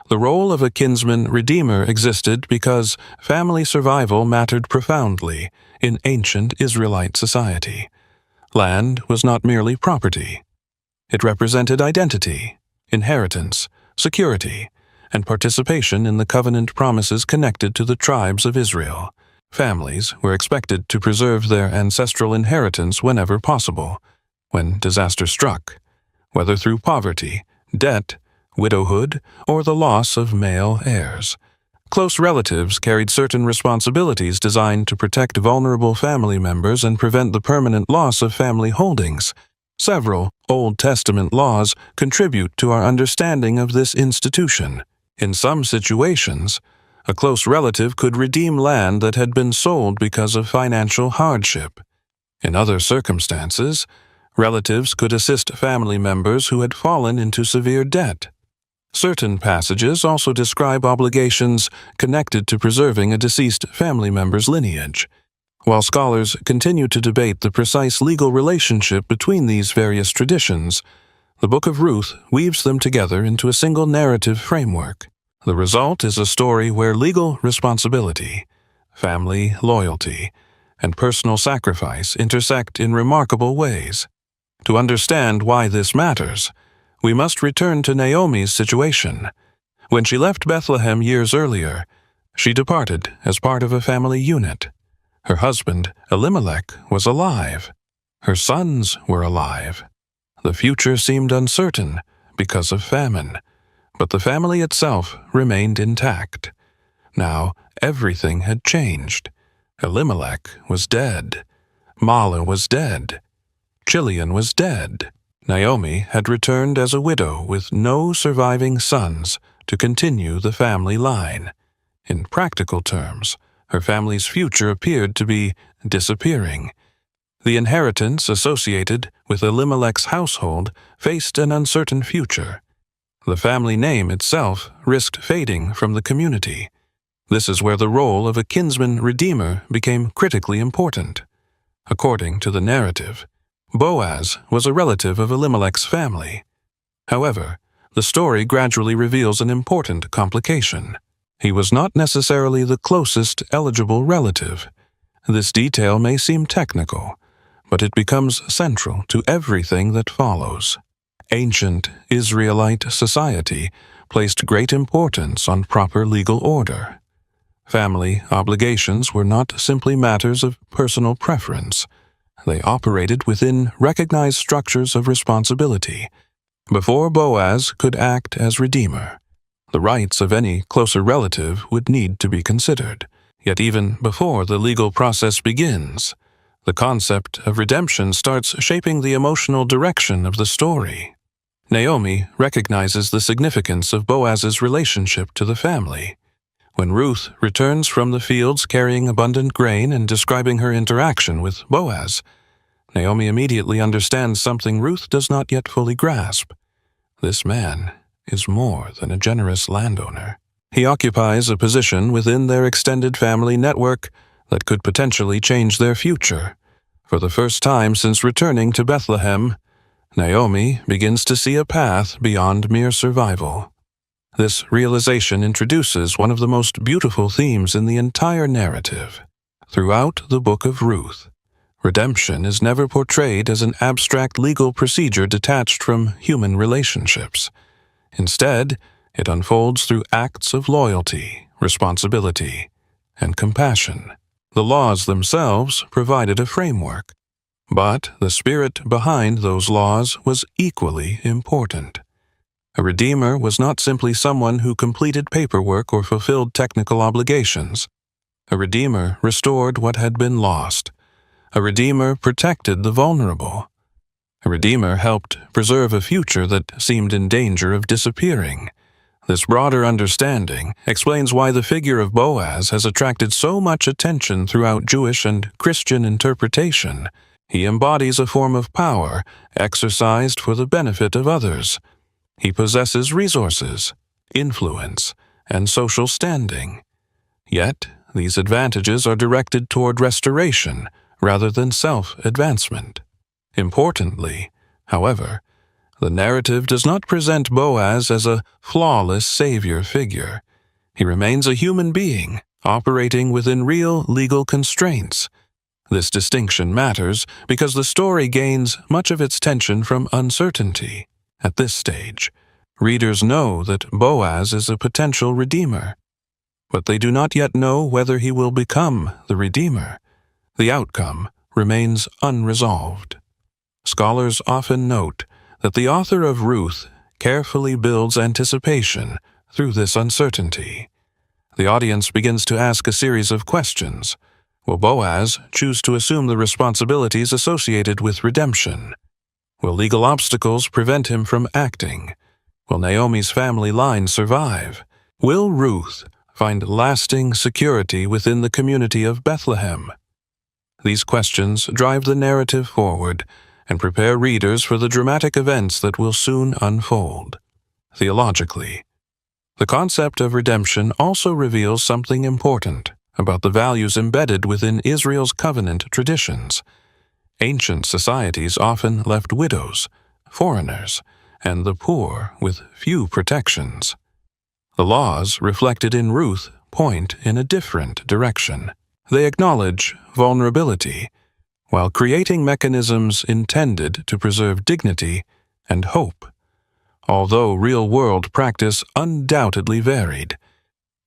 The role of a kinsman redeemer existed because family survival mattered profoundly in ancient Israelite society. Land was not merely property. It represented identity, inheritance, security, and participation in the covenant promises connected to the tribes of Israel. Families were expected to preserve their ancestral inheritance whenever possible, when disaster struck, whether through poverty, debt, widowhood, or the loss of male heirs. Close relatives carried certain responsibilities designed to protect vulnerable family members and prevent the permanent loss of family holdings. Several Old Testament laws contribute to our understanding of this institution. In some situations, a close relative could redeem land that had been sold because of financial hardship. In other circumstances, relatives could assist family members who had fallen into severe debt. Certain passages also describe obligations connected to preserving a deceased family member's lineage. While scholars continue to debate the precise legal relationship between these various traditions, the Book of Ruth weaves them together into a single narrative framework. The result is a story where legal responsibility, family loyalty, and personal sacrifice intersect in remarkable ways. To understand why this matters, we must return to Naomi's situation. When she left Bethlehem years earlier, she departed as part of a family unit. Her husband, Elimelech, was alive. Her sons were alive. The future seemed uncertain because of famine, but the family itself remained intact. Now everything had changed. Elimelech was dead. Mahlah was dead. Chilion was dead. Naomi had returned as a widow with no surviving sons to continue the family line. In practical terms, her family's future appeared to be disappearing. The inheritance associated with Elimelech's household faced an uncertain future. The family name itself risked fading from the community. This is where the role of a kinsman redeemer became critically important. According to the narrative, Boaz was a relative of Elimelech's family. However, the story gradually reveals an important complication. He was not necessarily the closest eligible relative. This detail may seem technical, but it becomes central to everything that follows. Ancient Israelite society placed great importance on proper legal order. Family obligations were not simply matters of personal preference. They operated within recognized structures of responsibility. Before Boaz could act as redeemer, the rights of any closer relative would need to be considered. Yet even before the legal process begins, the concept of redemption starts shaping the emotional direction of the story. Naomi recognizes the significance of Boaz's relationship to the family. When Ruth returns from the fields carrying abundant grain and describing her interaction with Boaz, Naomi immediately understands something Ruth does not yet fully grasp. This man is more than a generous landowner. He occupies a position within their extended family network that could potentially change their future. For the first time since returning to Bethlehem, Naomi begins to see a path beyond mere survival. This realization introduces one of the most beautiful themes in the entire narrative. Throughout the Book of Ruth, redemption is never portrayed as an abstract legal procedure detached from human relationships. Instead, it unfolds through acts of loyalty, responsibility, and compassion. The laws themselves provided a framework, but the spirit behind those laws was equally important. A redeemer was not simply someone who completed paperwork or fulfilled technical obligations. A redeemer restored what had been lost. A redeemer protected the vulnerable. A redeemer helped preserve a future that seemed in danger of disappearing. This broader understanding explains why the figure of Boaz has attracted so much attention throughout Jewish and Christian interpretation. He embodies a form of power exercised for the benefit of others. He possesses resources, influence, and social standing. Yet, these advantages are directed toward restoration rather than self-advancement. Importantly, however, The narrative does not present Boaz as a flawless savior figure. He remains a human being, operating within real legal constraints. This distinction matters because the story gains much of its tension from uncertainty. At this stage, readers know that Boaz is a potential redeemer, but they do not yet know whether he will become the redeemer. The outcome remains unresolved. Scholars often note that the author of Ruth carefully builds anticipation through this uncertainty. The audience begins to ask a series of questions. Will Boaz choose to assume the responsibilities associated with redemption? Will legal obstacles prevent him from acting? Will Naomi's family line survive? Will Ruth find lasting security within the community of Bethlehem? These questions drive the narrative forward and prepare readers for the dramatic events that will soon unfold. Theologically, the concept of redemption also reveals something important about the values embedded within Israel's covenant traditions. Ancient societies often left widows, foreigners, and the poor with few protections. The laws reflected in Ruth point in a different direction. They acknowledge vulnerability, while creating mechanisms intended to preserve dignity and hope. Although real-world practice undoubtedly varied,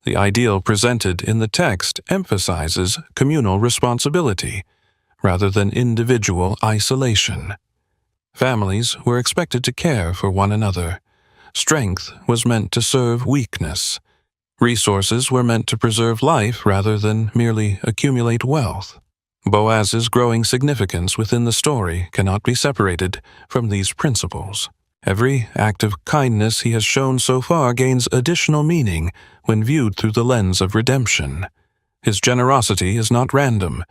the ideal presented in the text emphasizes communal responsibility rather than individual isolation. Families were expected to care for one another. Strength was meant to serve weakness. Resources were meant to preserve life rather than merely accumulate wealth. Boaz's growing significance within the story cannot be separated from these principles. Every act of kindness he has shown so far gains additional meaning when viewed through the lens of redemption. His generosity is not random.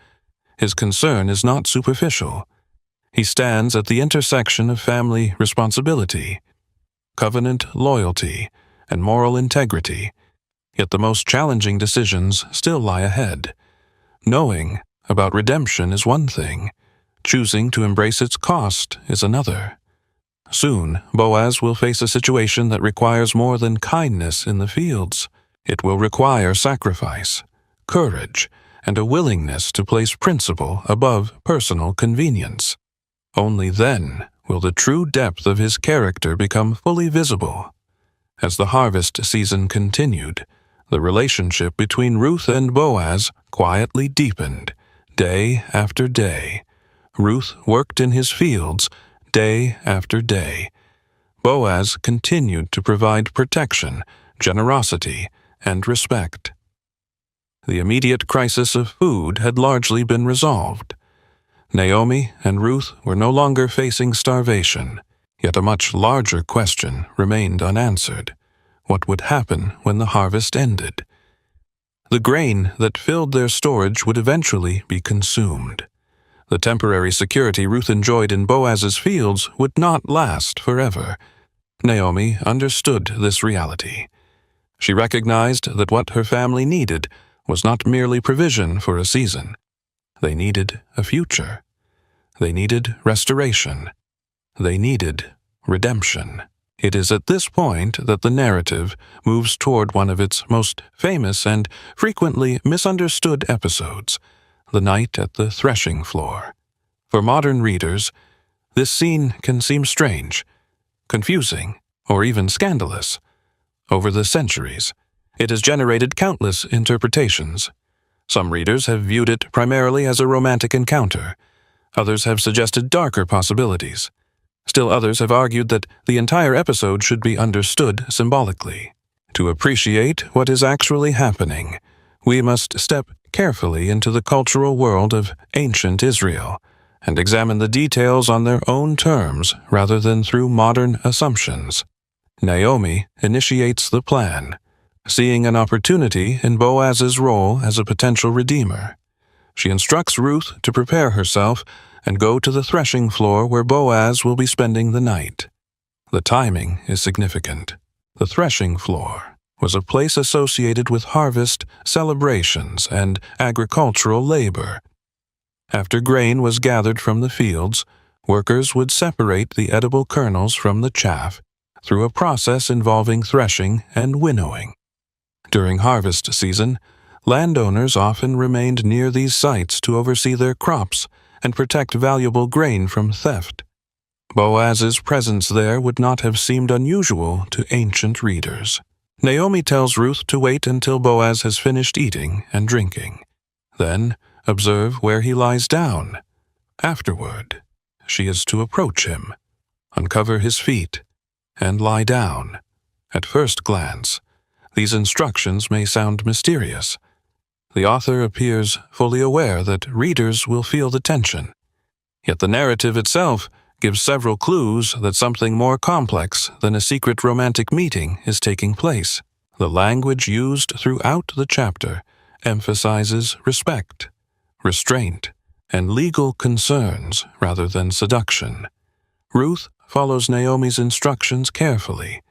His concern is not superficial. He stands at the intersection of family responsibility, covenant loyalty, and moral integrity. Yet the most challenging decisions still lie ahead. Knowing about redemption is one thing. Choosing to embrace its cost is another. Soon, Boaz will face a situation that requires more than kindness in the fields. It will require sacrifice, courage, and a willingness to place principle above personal convenience. Only then will the true depth of his character become fully visible. As the harvest season continued, the relationship between Ruth and Boaz quietly deepened, day after day. Ruth worked in his fields, day after day. Boaz continued to provide protection, generosity, and respect. The immediate crisis of food had largely been resolved. Naomi and Ruth were no longer facing starvation, yet a much larger question remained unanswered. What would happen when the harvest ended? The grain that filled their storage would eventually be consumed. The temporary security Ruth enjoyed in Boaz's fields would not last forever. Naomi understood this reality. She recognized that what her family needed was not merely provision for a season. They needed a future. They needed restoration. They needed redemption. It is at this point that the narrative moves toward one of its most famous and frequently misunderstood episodes, the night at the threshing floor. For modern readers, this scene can seem strange, confusing, or even scandalous. Over the centuries, it has generated countless interpretations. Some readers have viewed it primarily as a romantic encounter. Others have suggested darker possibilities. Still others have argued that the entire episode should be understood symbolically. To appreciate what is actually happening, we must step carefully into the cultural world of ancient Israel and examine the details on their own terms rather than through modern assumptions. Naomi initiates the plan, seeing an opportunity in Boaz's role as a potential redeemer. She instructs Ruth to prepare herself and go to the threshing floor where Boaz will be spending the night. The timing is significant. The threshing floor was a place associated with harvest celebrations and agricultural labor. After grain was gathered from the fields, workers would separate the edible kernels from the chaff through a process involving threshing and winnowing. During harvest season, landowners often remained near these sites to oversee their crops and protect valuable grain from theft. Boaz's presence there would not have seemed unusual to ancient readers. Naomi tells Ruth to wait until Boaz has finished eating and drinking. Then observe where he lies down. Afterward, she is to approach him, uncover his feet, and lie down. At first glance, these instructions may sound mysterious. The author appears fully aware that readers will feel the tension. Yet the narrative itself gives several clues that something more complex than a secret romantic meeting is taking place. The language used throughout the chapter emphasizes respect, restraint, and legal concerns rather than seduction. Ruth follows Naomi's instructions carefully.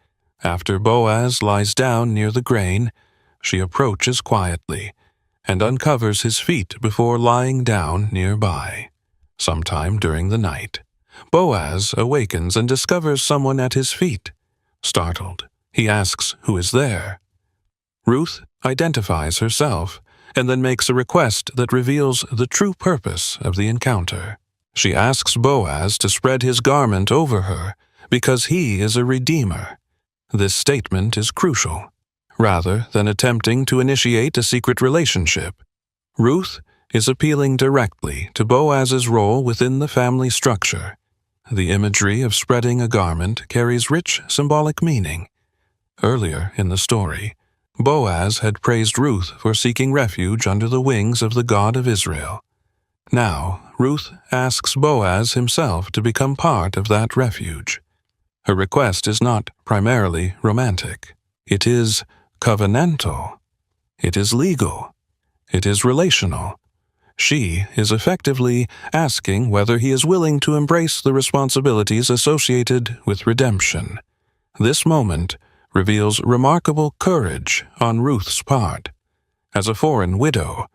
After Boaz lies down near the grain, she approaches quietly and uncovers his feet before lying down nearby. Sometime during the night, Boaz awakens and discovers someone at his feet. Startled, he asks who is there. Ruth identifies herself and then makes a request that reveals the true purpose of the encounter. She asks Boaz to spread his garment over her because he is a redeemer. This statement is crucial. Rather than attempting to initiate a secret relationship, Ruth is appealing directly to Boaz's role within the family structure. The imagery of spreading a garment carries rich symbolic meaning. Earlier in the story, Boaz had praised Ruth for seeking refuge under the wings of the God of Israel. Now, Ruth asks Boaz himself to become part of that refuge. Her request is not primarily romantic. It is covenantal. It is legal. It is relational. She is effectively asking whether he is willing to embrace the responsibilities associated with redemption. This moment reveals remarkable courage on Ruth's part. As a foreign widow,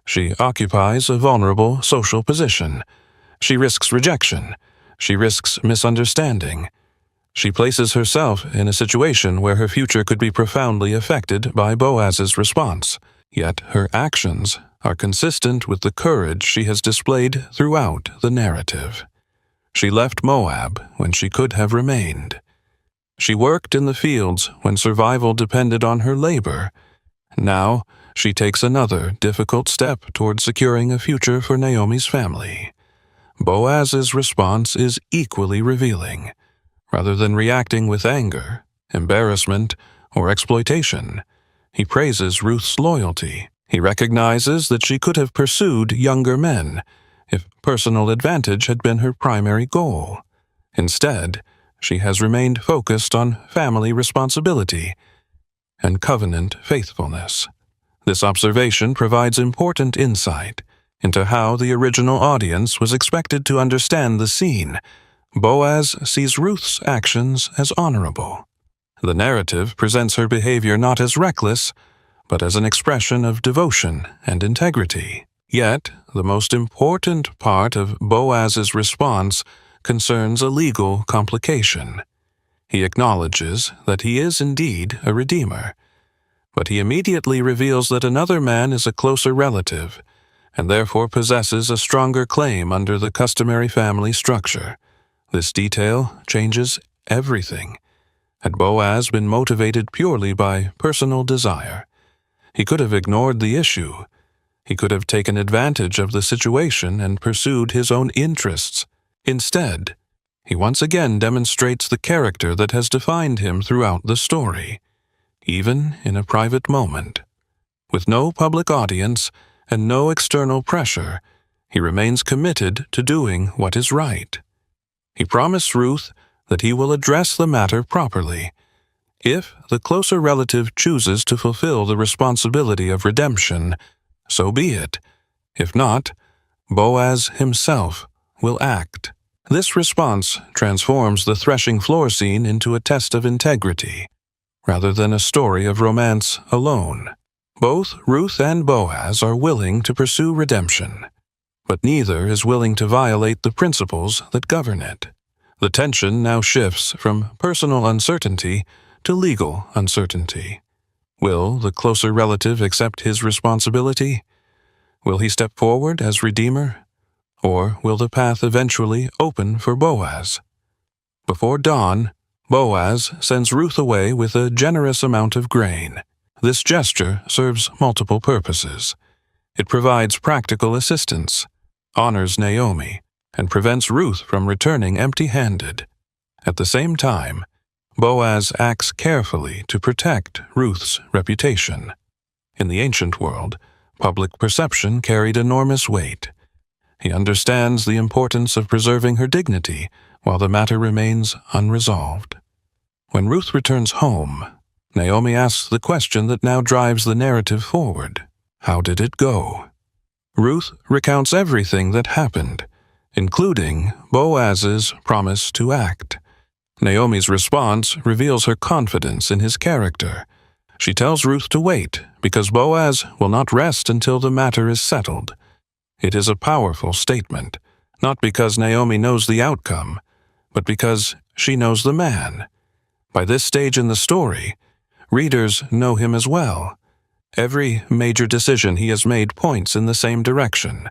she occupies a vulnerable social position. She risks rejection. She risks misunderstanding. She places herself in a situation where her future could be profoundly affected by Boaz's response. Yet her actions are consistent with the courage she has displayed throughout the narrative. She left Moab when she could have remained. She worked in the fields when survival depended on her labor. Now she takes another difficult step toward securing a future for Naomi's family. Boaz's response is equally revealing. Rather than reacting with anger, embarrassment, or exploitation, he praises Ruth's loyalty. He recognizes that she could have pursued younger men if personal advantage had been her primary goal. Instead, she has remained focused on family responsibility and covenant faithfulness. This observation provides important insight into how the original audience was expected to understand the scene. Boaz sees Ruth's actions as honorable. The narrative presents her behavior not as reckless, but as an expression of devotion and integrity. Yet, the most important part of Boaz's response concerns a legal complication. He acknowledges that he is indeed a redeemer, but he immediately reveals that another man is a closer relative and therefore possesses a stronger claim under the customary family structure. This detail changes everything. Had Boaz been motivated purely by personal desire, he could have ignored the issue. He could have taken advantage of the situation and pursued his own interests. Instead, he once again demonstrates the character that has defined him throughout the story, even in a private moment. With no public audience and no external pressure, he remains committed to doing what is right. He promised Ruth that he will address the matter properly. If the closer relative chooses to fulfill the responsibility of redemption, so be it. If not, Boaz himself will act. This response transforms the threshing floor scene into a test of integrity, rather than a story of romance alone. Both Ruth and Boaz are willing to pursue redemption. but neither is willing to violate the principles that govern it. The tension now shifts from personal uncertainty to legal uncertainty. Will the closer relative accept his responsibility? Will he step forward as redeemer? Or will the path eventually open for Boaz? Before dawn, Boaz sends Ruth away with a generous amount of grain. This gesture serves multiple purposes. It provides practical assistance, honors Naomi, and prevents Ruth from returning empty-handed. At the same time, Boaz acts carefully to protect Ruth's reputation. In the ancient world, public perception carried enormous weight. He understands the importance of preserving her dignity while the matter remains unresolved. When Ruth returns home, Naomi asks the question that now drives the narrative forward. How did it go? Ruth recounts everything that happened, including Boaz's promise to act. Naomi's response reveals her confidence in his character. She tells Ruth to wait because Boaz will not rest until the matter is settled. It is a powerful statement, not because Naomi knows the outcome, but because she knows the man. By this stage in the story, readers know him as well. Every major decision he has made points in the same direction: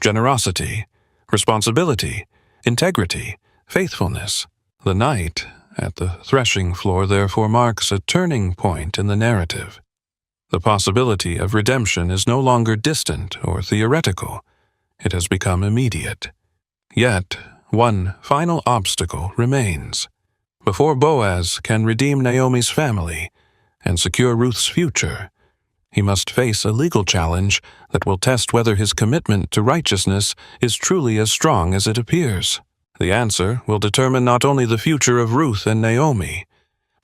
generosity, responsibility, integrity, faithfulness. The night at the threshing floor therefore marks a turning point in the narrative. The possibility of redemption is no longer distant or theoretical. It has become immediate. Yet, one final obstacle remains. Before Boaz can redeem Naomi's family and secure Ruth's future, he must face a legal challenge that will test whether his commitment to righteousness is truly as strong as it appears. The answer will determine not only the future of Ruth and Naomi,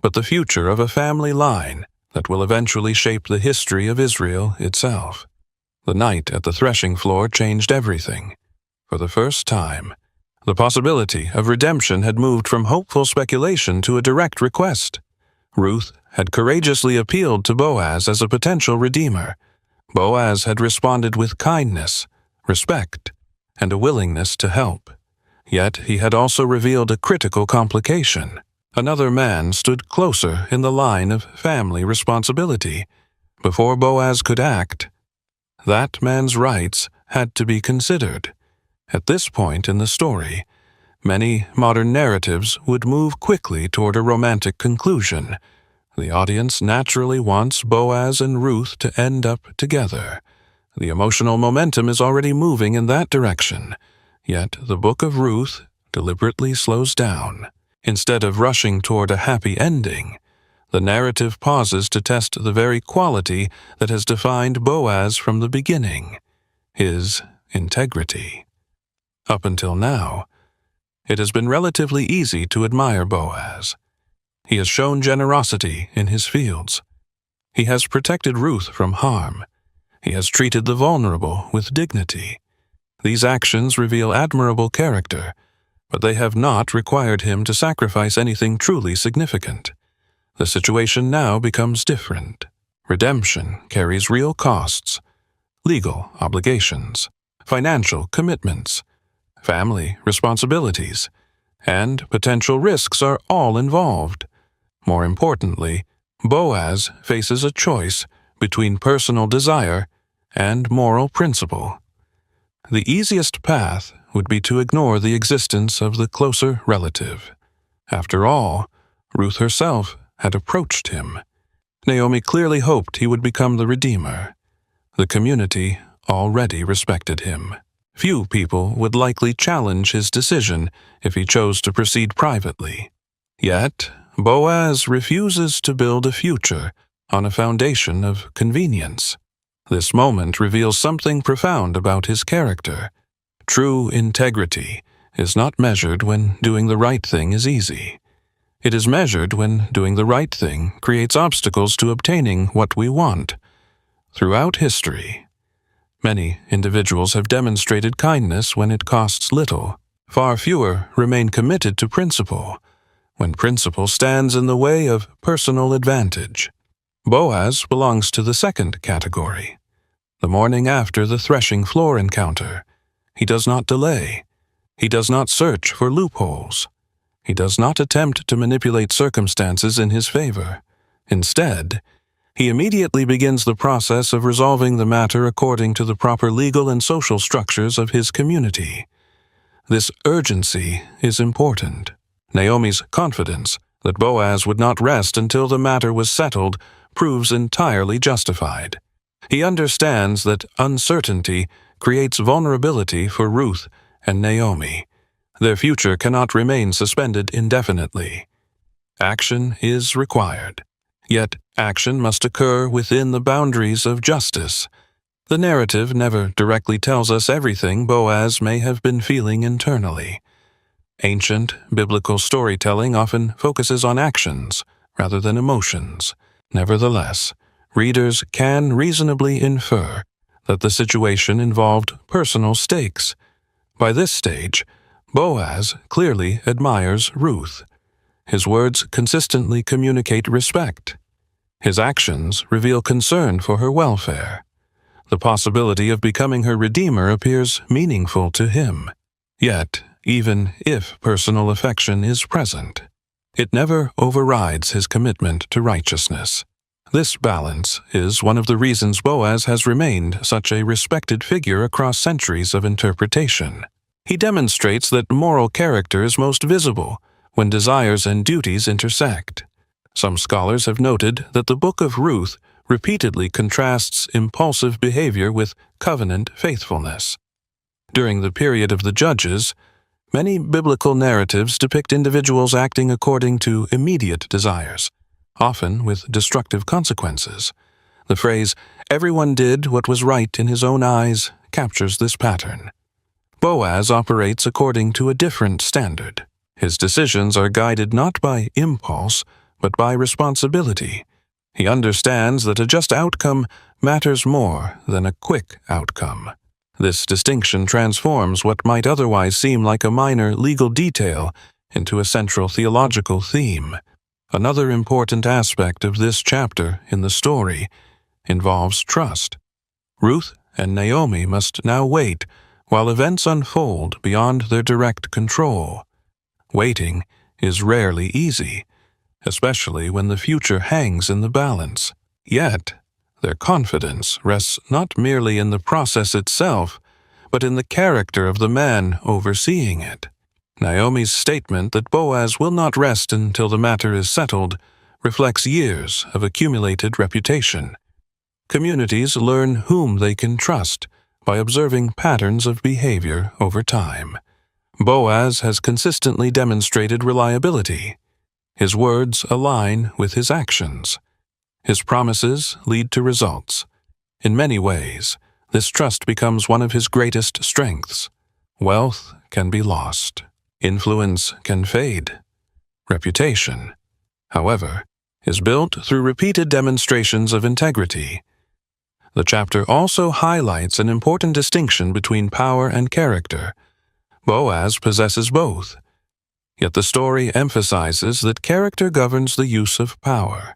but the future of a family line that will eventually shape the history of Israel itself. The night at the threshing floor changed everything. For the first time, the possibility of redemption had moved from hopeful speculation to a direct request. Ruth had courageously appealed to Boaz as a potential redeemer. Boaz had responded with kindness, respect, and a willingness to help. Yet he had also revealed a critical complication. Another man stood closer in the line of family responsibility. Before Boaz could act, that man's rights had to be considered. At this point in the story, many modern narratives would move quickly toward a romantic conclusion. The audience naturally wants Boaz and Ruth to end up together. The emotional momentum is already moving in that direction, yet the Book of Ruth deliberately slows down. Instead of rushing toward a happy ending, the narrative pauses to test the very quality that has defined Boaz from the beginning: his integrity. Up until now, it has been relatively easy to admire Boaz. He has shown generosity in his fields. He has protected Ruth from harm. He has treated the vulnerable with dignity. These actions reveal admirable character, but they have not required him to sacrifice anything truly significant. The situation now becomes different. Redemption carries real costs: legal obligations, financial commitments, family responsibilities, and potential risks are all involved. More importantly, Boaz faces a choice between personal desire and moral principle. The easiest path would be to ignore the existence of the closer relative. After all, Ruth herself had approached him. Naomi clearly hoped he would become the Redeemer. The community already respected him. Few people would likely challenge his decision if he chose to proceed privately. Yet, Boaz refuses to build a future on a foundation of convenience. This moment reveals something profound about his character. True integrity is not measured when doing the right thing is easy. It is measured when doing the right thing creates obstacles to obtaining what we want. Throughout history, many individuals have demonstrated kindness when it costs little. Far fewer remain committed to principle when principle stands in the way of personal advantage. Boaz belongs to the second category. The morning after the threshing floor encounter, He does not delay. He does not search for loopholes. He does not attempt to manipulate circumstances in his favor. Instead, he immediately begins the process of resolving the matter according to the proper legal and social structures of his community. This urgency is important. Naomi's confidence that Boaz would not rest until the matter was settled proves entirely justified. He understands that uncertainty creates vulnerability for Ruth and Naomi. Their future cannot remain suspended indefinitely. Action is required. Yet action must occur within the boundaries of justice. The narrative never directly tells us everything Boaz may have been feeling internally. Ancient biblical storytelling often focuses on actions rather than emotions. Nevertheless, readers can reasonably infer that the situation involved personal stakes. By this stage, Boaz clearly admires Ruth. His words consistently communicate respect. His actions reveal concern for her welfare. The possibility of becoming her redeemer appears meaningful to him. Yet, even if personal affection is present, it never overrides his commitment to righteousness. This balance is one of the reasons Boaz has remained such a respected figure across centuries of interpretation. He demonstrates that moral character is most visible when desires and duties intersect. Some scholars have noted that the Book of Ruth repeatedly contrasts impulsive behavior with covenant faithfulness. During the period of the Judges, many biblical narratives depict individuals acting according to immediate desires, often with destructive consequences. The phrase, "everyone did what was right in his own eyes," captures this pattern. Boaz operates according to a different standard. His decisions are guided not by impulse, but by responsibility. He understands that a just outcome matters more than a quick outcome. This distinction transforms what might otherwise seem like a minor legal detail into a central theological theme. Another important aspect of this chapter in the story involves trust. Ruth and Naomi must now wait while events unfold beyond their direct control. Waiting is rarely easy, especially when the future hangs in the balance. Yet, their confidence rests not merely in the process itself, but in the character of the man overseeing it. Naomi's statement that Boaz will not rest until the matter is settled reflects years of accumulated reputation. Communities learn whom they can trust by observing patterns of behavior over time. Boaz has consistently demonstrated reliability. His words align with his actions. His promises lead to results. In many ways, this trust becomes one of his greatest strengths. Wealth can be lost. Influence can fade. Reputation, however, is built through repeated demonstrations of integrity. The chapter also highlights an important distinction between power and character. Boaz possesses both, yet the story emphasizes that character governs the use of power.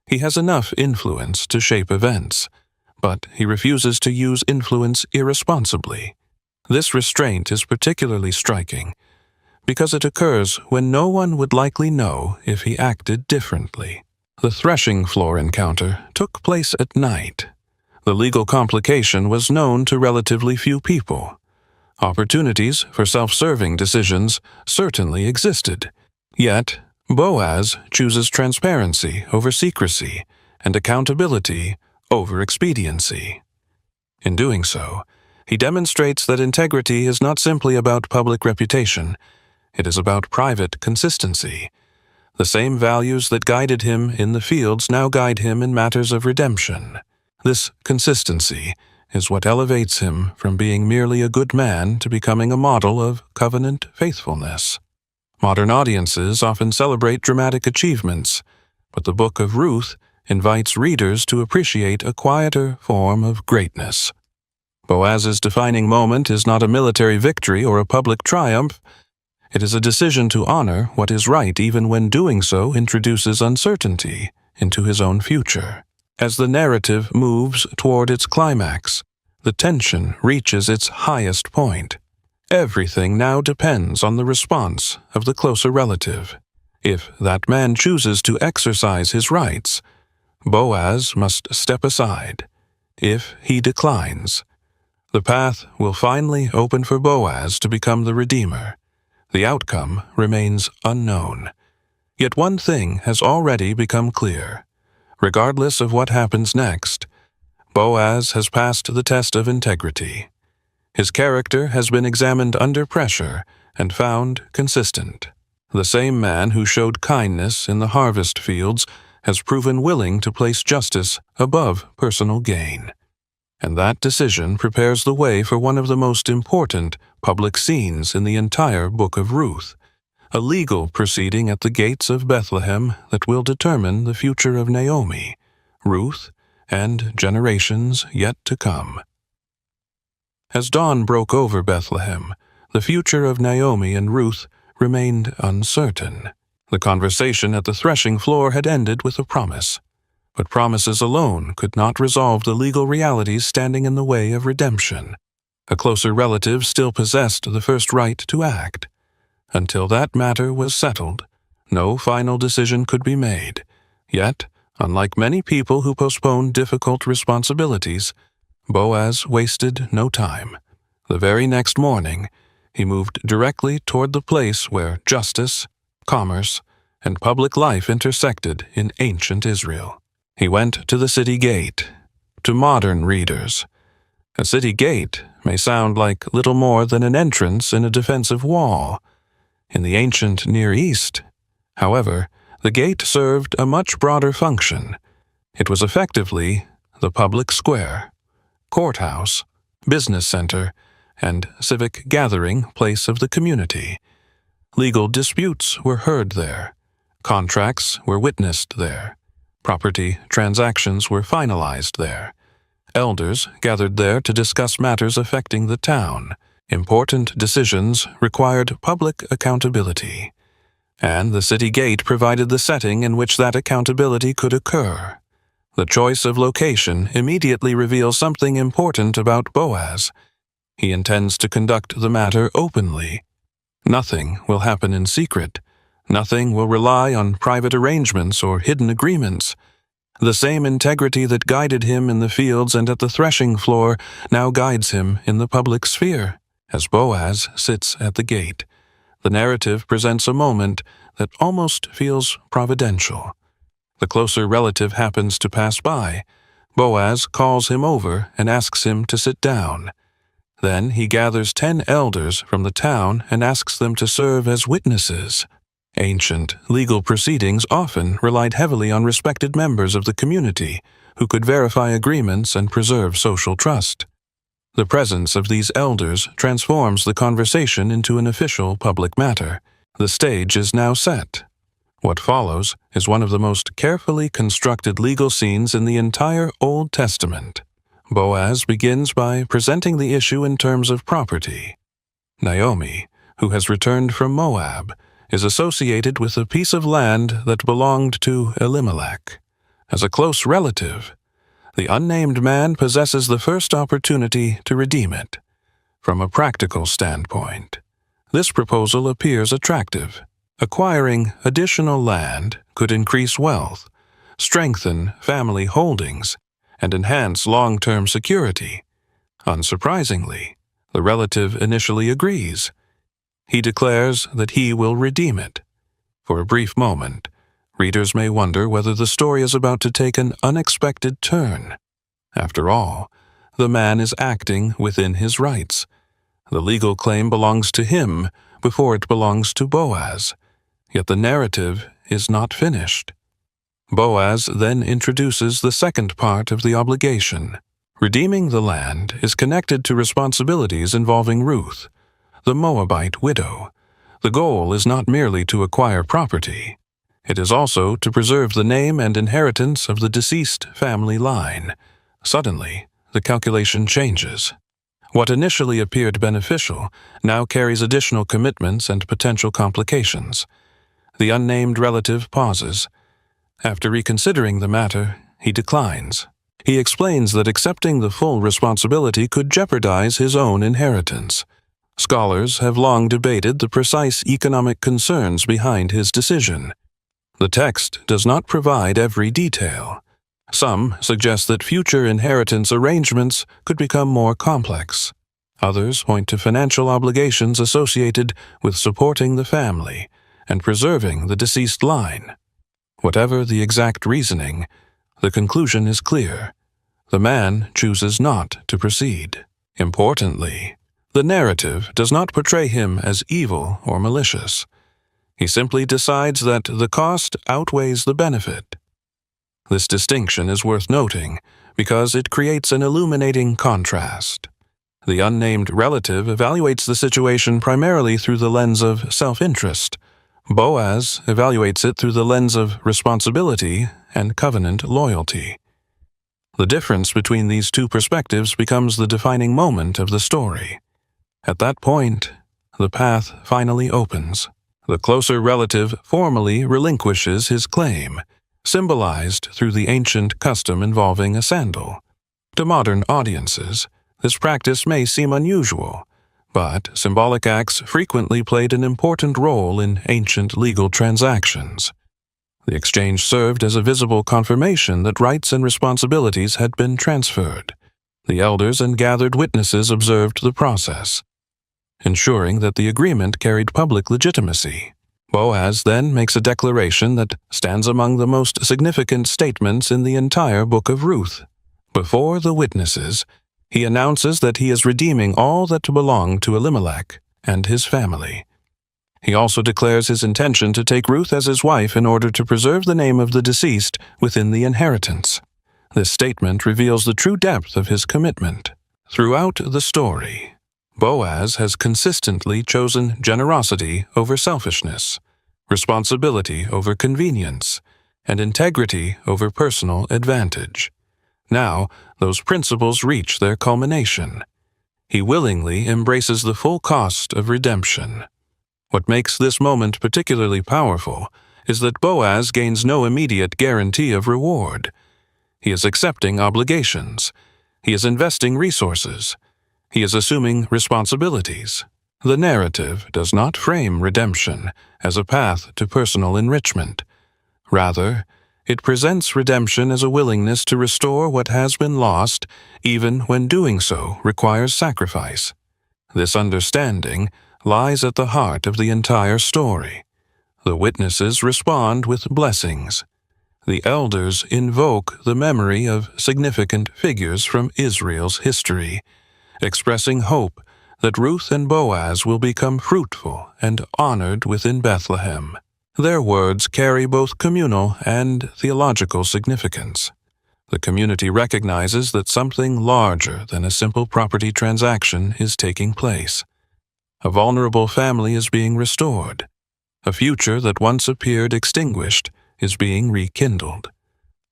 He has enough influence to shape events, but he refuses to use influence irresponsibly. This restraint is particularly striking because it occurs when no one would likely know if he acted differently. The threshing floor encounter took place at night. The legal complication was known to relatively few people. Opportunities for self-serving decisions certainly existed. Yet, Boaz chooses transparency over secrecy and accountability over expediency. In doing so, he demonstrates that integrity is not simply about public reputation. It is about private consistency. The same values that guided him in the fields now guide him in matters of redemption. This consistency is what elevates him from being merely a good man to becoming a model of covenant faithfulness. Modern audiences often celebrate dramatic achievements, but the Book of Ruth invites readers to appreciate a quieter form of greatness. Boaz's defining moment is not a military victory or a public triumph. It is a decision to honor what is right even when doing so introduces uncertainty into his own future. As the narrative moves toward its climax, the tension reaches its highest point. Everything now depends on the response of the closer relative. If that man chooses to exercise his rights, Boaz must step aside. If he declines, the path will finally open for Boaz to become the Redeemer. The outcome remains unknown. Yet one thing has already become clear. Regardless of what happens next, Boaz has passed the test of integrity. His character has been examined under pressure and found consistent. The same man who showed kindness in the harvest fields has proven willing to place justice above personal gain. And that decision prepares the way for one of the most important public scenes in the entire Book of Ruth, a legal proceeding at the gates of Bethlehem that will determine the future of Naomi, Ruth, and generations yet to come. As dawn broke over Bethlehem, the future of Naomi and Ruth remained uncertain. The conversation at the threshing floor had ended with a promise, but promises alone could not resolve the legal realities standing in the way of redemption. A closer relative still possessed the first right to act. Until that matter was settled, no final decision could be made. Yet, unlike many people who postpone difficult responsibilities, Boaz wasted no time. The very next morning, he moved directly toward the place where justice, commerce, and public life intersected in ancient Israel. He went to the city gate. To modern readers, a city gate may sound like little more than an entrance in a defensive wall. In the ancient Near East, however, the gate served a much broader function. It was effectively the public square, courthouse, business center, and civic gathering place of the community. Legal disputes were heard there. Contracts were witnessed there. Property transactions were finalized there. Elders gathered there to discuss matters affecting the town. Important decisions required public accountability, and the city gate provided the setting in which that accountability could occur. The choice of location immediately reveals something important about Boaz. He intends to conduct the matter openly. Nothing will happen in secret. Nothing will rely on private arrangements or hidden agreements. The same integrity that guided him in the fields and at the threshing floor now guides him in the public sphere. As Boaz sits at the gate, the narrative presents a moment that almost feels providential. The closer relative happens to pass by. Boaz calls him over and asks him to sit down. Then he gathers 10 elders from the town and asks them to serve as witnesses. Ancient legal proceedings often relied heavily on respected members of the community who could verify agreements and preserve social trust. The presence of these elders transforms the conversation into an official public matter. The stage is now set. What follows is one of the most carefully constructed legal scenes in the entire Old Testament. Boaz begins by presenting the issue in terms of property. Naomi, who has returned from Moab, is associated with a piece of land that belonged to Elimelech. As a close relative, the unnamed man possesses the first opportunity to redeem it. From a practical standpoint, this proposal appears attractive. Acquiring additional land could increase wealth, strengthen family holdings, and enhance long-term security. Unsurprisingly, the relative initially agrees. He declares that he will redeem it. For a brief moment, readers may wonder whether the story is about to take an unexpected turn. After all, the man is acting within his rights. The legal claim belongs to him before it belongs to Boaz. Yet the narrative is not finished. Boaz then introduces the second part of the obligation. Redeeming the land is connected to responsibilities involving Ruth, the Moabite widow. The goal is not merely to acquire property. It is also to preserve the name and inheritance of the deceased family line. Suddenly, the calculation changes. What initially appeared beneficial now carries additional commitments and potential complications. The unnamed relative pauses. After reconsidering the matter, he declines. He explains that accepting the full responsibility could jeopardize his own inheritance. Scholars have long debated the precise economic concerns behind his decision. The text does not provide every detail. Some suggest that future inheritance arrangements could become more complex. Others point to financial obligations associated with supporting the family and preserving the deceased line. Whatever the exact reasoning, the conclusion is clear. The man chooses not to proceed. Importantly, the narrative does not portray him as evil or malicious. He simply decides that the cost outweighs the benefit. This distinction is worth noting because it creates an illuminating contrast. The unnamed relative evaluates the situation primarily through the lens of self-interest. Boaz evaluates it through the lens of responsibility and covenant loyalty. The difference between these two perspectives becomes the defining moment of the story. At that point, the path finally opens. The closer relative formally relinquishes his claim, symbolized through the ancient custom involving a sandal. To modern audiences, this practice may seem unusual, but symbolic acts frequently played an important role in ancient legal transactions. The exchange served as a visible confirmation that rights and responsibilities had been transferred. The elders and gathered witnesses observed the process, ensuring that the agreement carried public legitimacy. Boaz then makes a declaration that stands among the most significant statements in the entire Book of Ruth. Before the witnesses, he announces that he is redeeming all that belonged to Elimelech and his family. He also declares his intention to take Ruth as his wife in order to preserve the name of the deceased within the inheritance. This statement reveals the true depth of his commitment. Throughout the story, Boaz has consistently chosen generosity over selfishness, responsibility over convenience, and integrity over personal advantage. Now, those principles reach their culmination. He willingly embraces the full cost of redemption. What makes this moment particularly powerful is that Boaz gains no immediate guarantee of reward. He is accepting obligations. He is investing resources. He is assuming responsibilities. The narrative does not frame redemption as a path to personal enrichment. Rather, it presents redemption as a willingness to restore what has been lost, even when doing so requires sacrifice. This understanding lies at the heart of the entire story. The witnesses respond with blessings. The elders invoke the memory of significant figures from Israel's history, expressing hope that Ruth and Boaz will become fruitful and honored within Bethlehem. Their words carry both communal and theological significance. The community recognizes that something larger than a simple property transaction is taking place. A vulnerable family is being restored. A future that once appeared extinguished is being rekindled.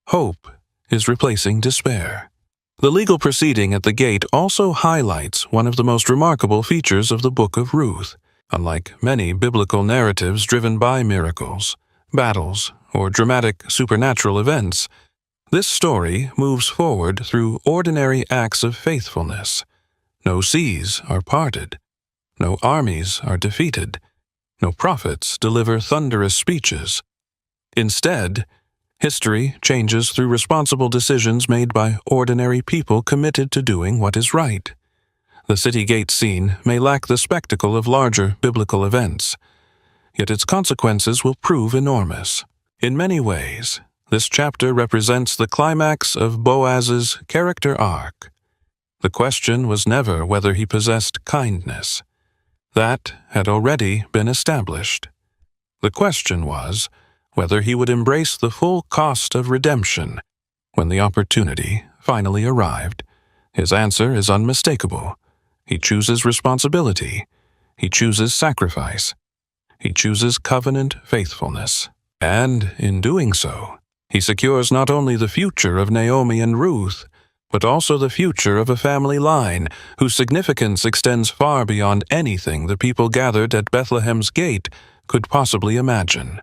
Hope is replacing despair. The legal proceeding at the gate also highlights one of the most remarkable features of the Book of Ruth. Unlike many biblical narratives driven by miracles, battles, or dramatic supernatural events, this story moves forward through ordinary acts of faithfulness. No seas are parted. No armies are defeated. No prophets deliver thunderous speeches. Instead, history changes through responsible decisions made by ordinary people committed to doing what is right. The city gate scene may lack the spectacle of larger biblical events, yet its consequences will prove enormous. In many ways, this chapter represents the climax of Boaz's character arc. The question was never whether he possessed kindness. That had already been established. The question was whether he would embrace the full cost of redemption when the opportunity finally arrived. His answer is unmistakable. He chooses responsibility. He chooses sacrifice. He chooses covenant faithfulness. And in doing so, he secures not only the future of Naomi and Ruth, but also the future of a family line whose significance extends far beyond anything the people gathered at Bethlehem's gate could possibly imagine.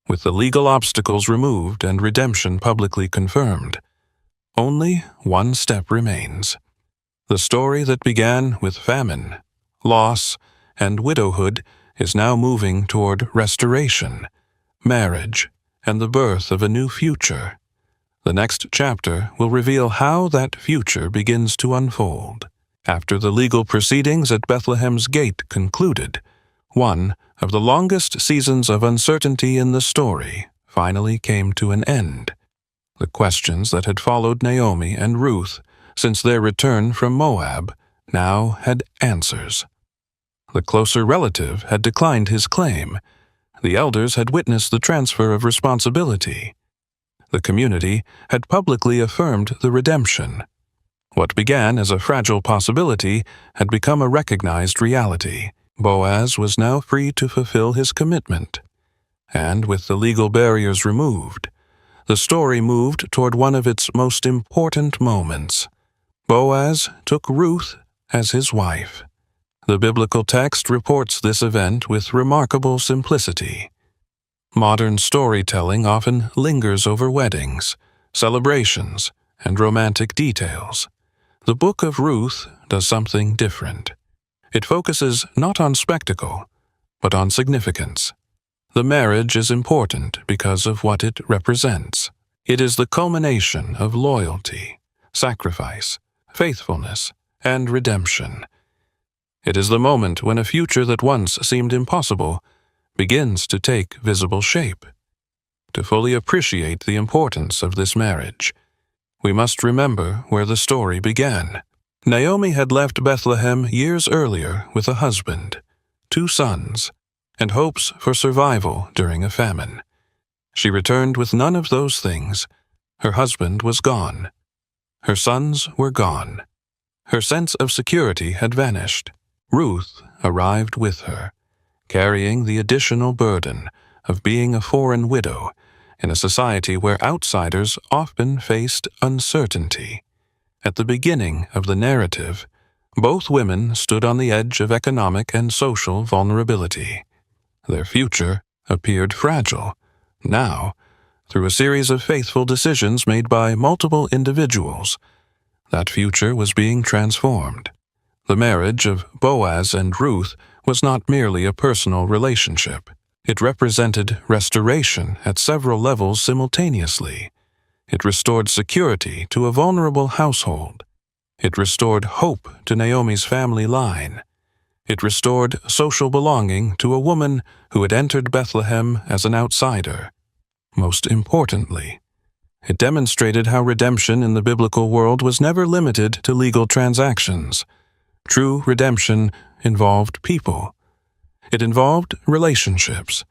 With the legal obstacles removed and redemption publicly confirmed, only one step remains. The story that began with famine, loss, and widowhood is now moving toward restoration, marriage, and the birth of a new future. The next chapter will reveal how that future begins to unfold. After the legal proceedings at Bethlehem's gate concluded, one of the longest seasons of uncertainty in the story finally came to an end. The questions that had followed Naomi and Ruth since their return from Moab now had answers. The closer relative had declined his claim. The elders had witnessed the transfer of responsibility. The community had publicly affirmed the redemption. What began as a fragile possibility had become a recognized reality. Boaz was now free to fulfill his commitment. And with the legal barriers removed, the story moved toward one of its most important moments. Boaz took Ruth as his wife. The biblical text reports this event with remarkable simplicity. Modern storytelling often lingers over weddings, celebrations, and romantic details. The Book of Ruth does something different. It focuses not on spectacle, but on significance. The marriage is important because of what it represents. It is the culmination of loyalty, sacrifice, faithfulness, and redemption. It is the moment when a future that once seemed impossible begins to take visible shape. To fully appreciate the importance of this marriage, we must remember where the story began. Naomi had left Bethlehem years earlier with a husband, 2 sons, and hopes for survival during a famine. She returned with none of those things. Her husband was gone. Her sons were gone. Her sense of security had vanished. Ruth arrived with her, carrying the additional burden of being a foreign widow in a society where outsiders often faced uncertainty. At the beginning of the narrative, both women stood on the edge of economic and social vulnerability. Their future appeared fragile. Now, through a series of faithful decisions made by multiple individuals, that future was being transformed. The marriage of Boaz and Ruth was not merely a personal relationship. It represented restoration at several levels simultaneously. It restored security to a vulnerable household. It restored hope to Naomi's family line. It restored social belonging to a woman who had entered Bethlehem as an outsider. Most importantly, it demonstrated how redemption in the biblical world was never limited to legal transactions. True redemption involved people. It involved relationships.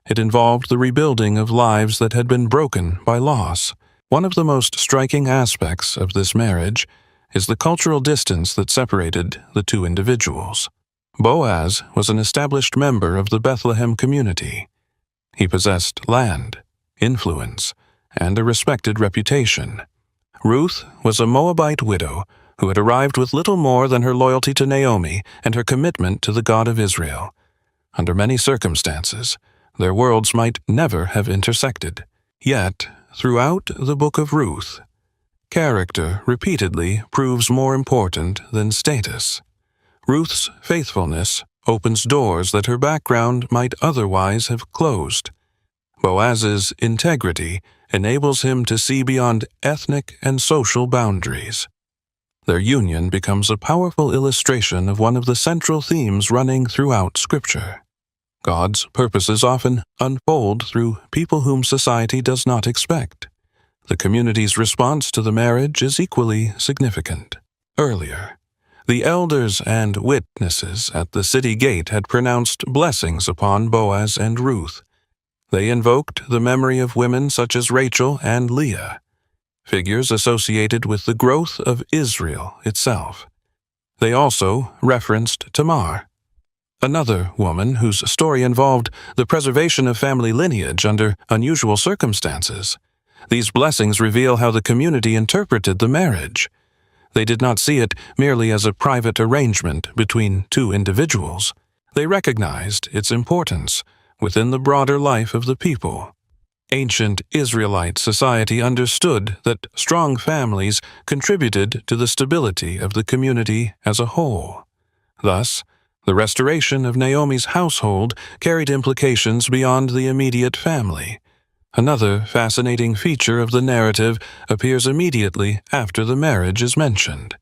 It involved the rebuilding of lives that had been broken by loss. One of the most striking aspects of this marriage is the cultural distance that separated the two individuals. Boaz was an established member of the Bethlehem community. He possessed land, influence, and a respected reputation. Ruth was a Moabite widow who had arrived with little more than her loyalty to Naomi and her commitment to the God of Israel. Under many circumstances, their worlds might never have intersected. Yet, throughout the Book of Ruth, character repeatedly proves more important than status. Ruth's faithfulness opens doors that her background might otherwise have closed. Boaz's integrity enables him to see beyond ethnic and social boundaries. Their union becomes a powerful illustration of one of the central themes running throughout Scripture. God's purposes often unfold through people whom society does not expect. The community's response to the marriage is equally significant. Earlier, the elders and witnesses at the city gate had pronounced blessings upon Boaz and Ruth. They invoked the memory of women such as Rachel and Leah, figures associated with the growth of Israel itself. They also referenced Tamar, another woman whose story involved the preservation of family lineage under unusual circumstances. These blessings reveal how the community interpreted the marriage. They did not see it merely as a private arrangement between two individuals. They recognized its importance within the broader life of the people. Ancient Israelite society understood that strong families contributed to the stability of the community as a whole. Thus, The restoration of Naomi's household carried implications beyond the immediate family. Another fascinating feature of the narrative appears immediately after the marriage is mentioned.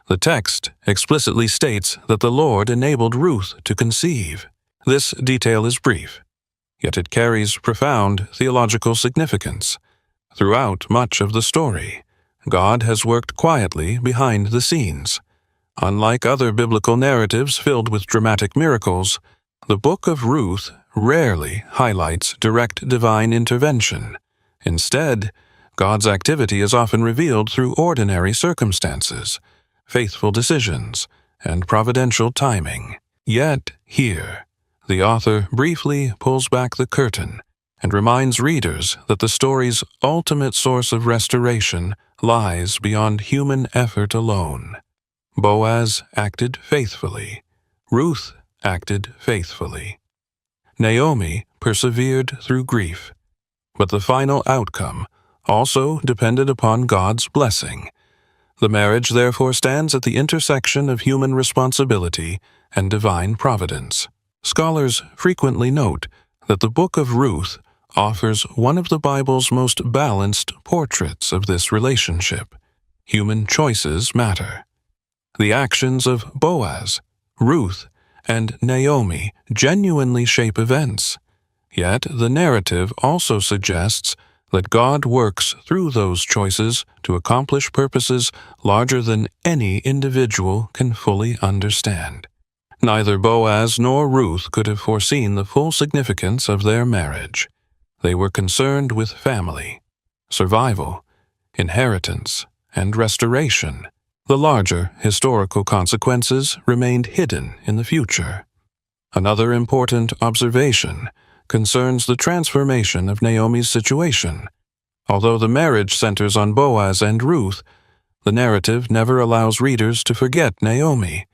The text explicitly states that the Lord enabled Ruth to conceive. This detail is brief, yet it carries profound theological significance. Throughout much of the story, God has worked quietly behind the scenes. Unlike other biblical narratives filled with dramatic miracles, the Book of Ruth rarely highlights direct divine intervention. Instead, God's activity is often revealed through ordinary circumstances, faithful decisions, and providential timing. Yet here, the author briefly pulls back the curtain and reminds readers that the story's ultimate source of restoration lies beyond human effort alone. Boaz acted faithfully. Ruth acted faithfully. Naomi persevered through grief, but the final outcome also depended upon God's blessing. The marriage therefore stands at the intersection of human responsibility and divine providence. Scholars frequently note that the Book of Ruth offers one of the Bible's most balanced portraits of this relationship. Human choices matter. The actions of Boaz, Ruth, and Naomi genuinely shape events. Yet the narrative also suggests that God works through those choices to accomplish purposes larger than any individual can fully understand. Neither Boaz nor Ruth could have foreseen the full significance of their marriage. They were concerned with family, survival, inheritance, and restoration. The larger historical consequences remained hidden in the future. Another important observation concerns the transformation of Naomi's situation. Although the marriage centers on Boaz and Ruth, the narrative never allows readers to forget Naomi.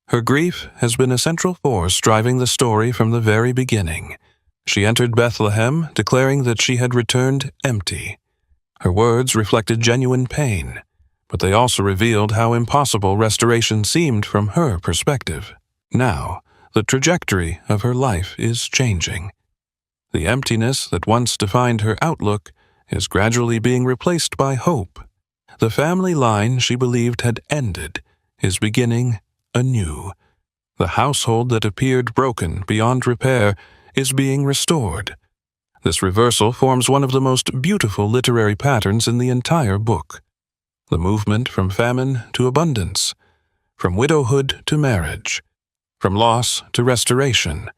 Her grief has been a central force driving the story from the very beginning. She entered Bethlehem declaring that she had returned empty. Her words reflected genuine pain, but they also revealed how impossible restoration seemed from her perspective. Now, the trajectory of her life is changing. The emptiness that once defined her outlook is gradually being replaced by hope. The family line she believed had ended is beginning anew. The household that appeared broken beyond repair is being restored. This reversal forms one of the most beautiful literary patterns in the entire book. The movement from famine to abundance, from widowhood to marriage, from loss to restoration,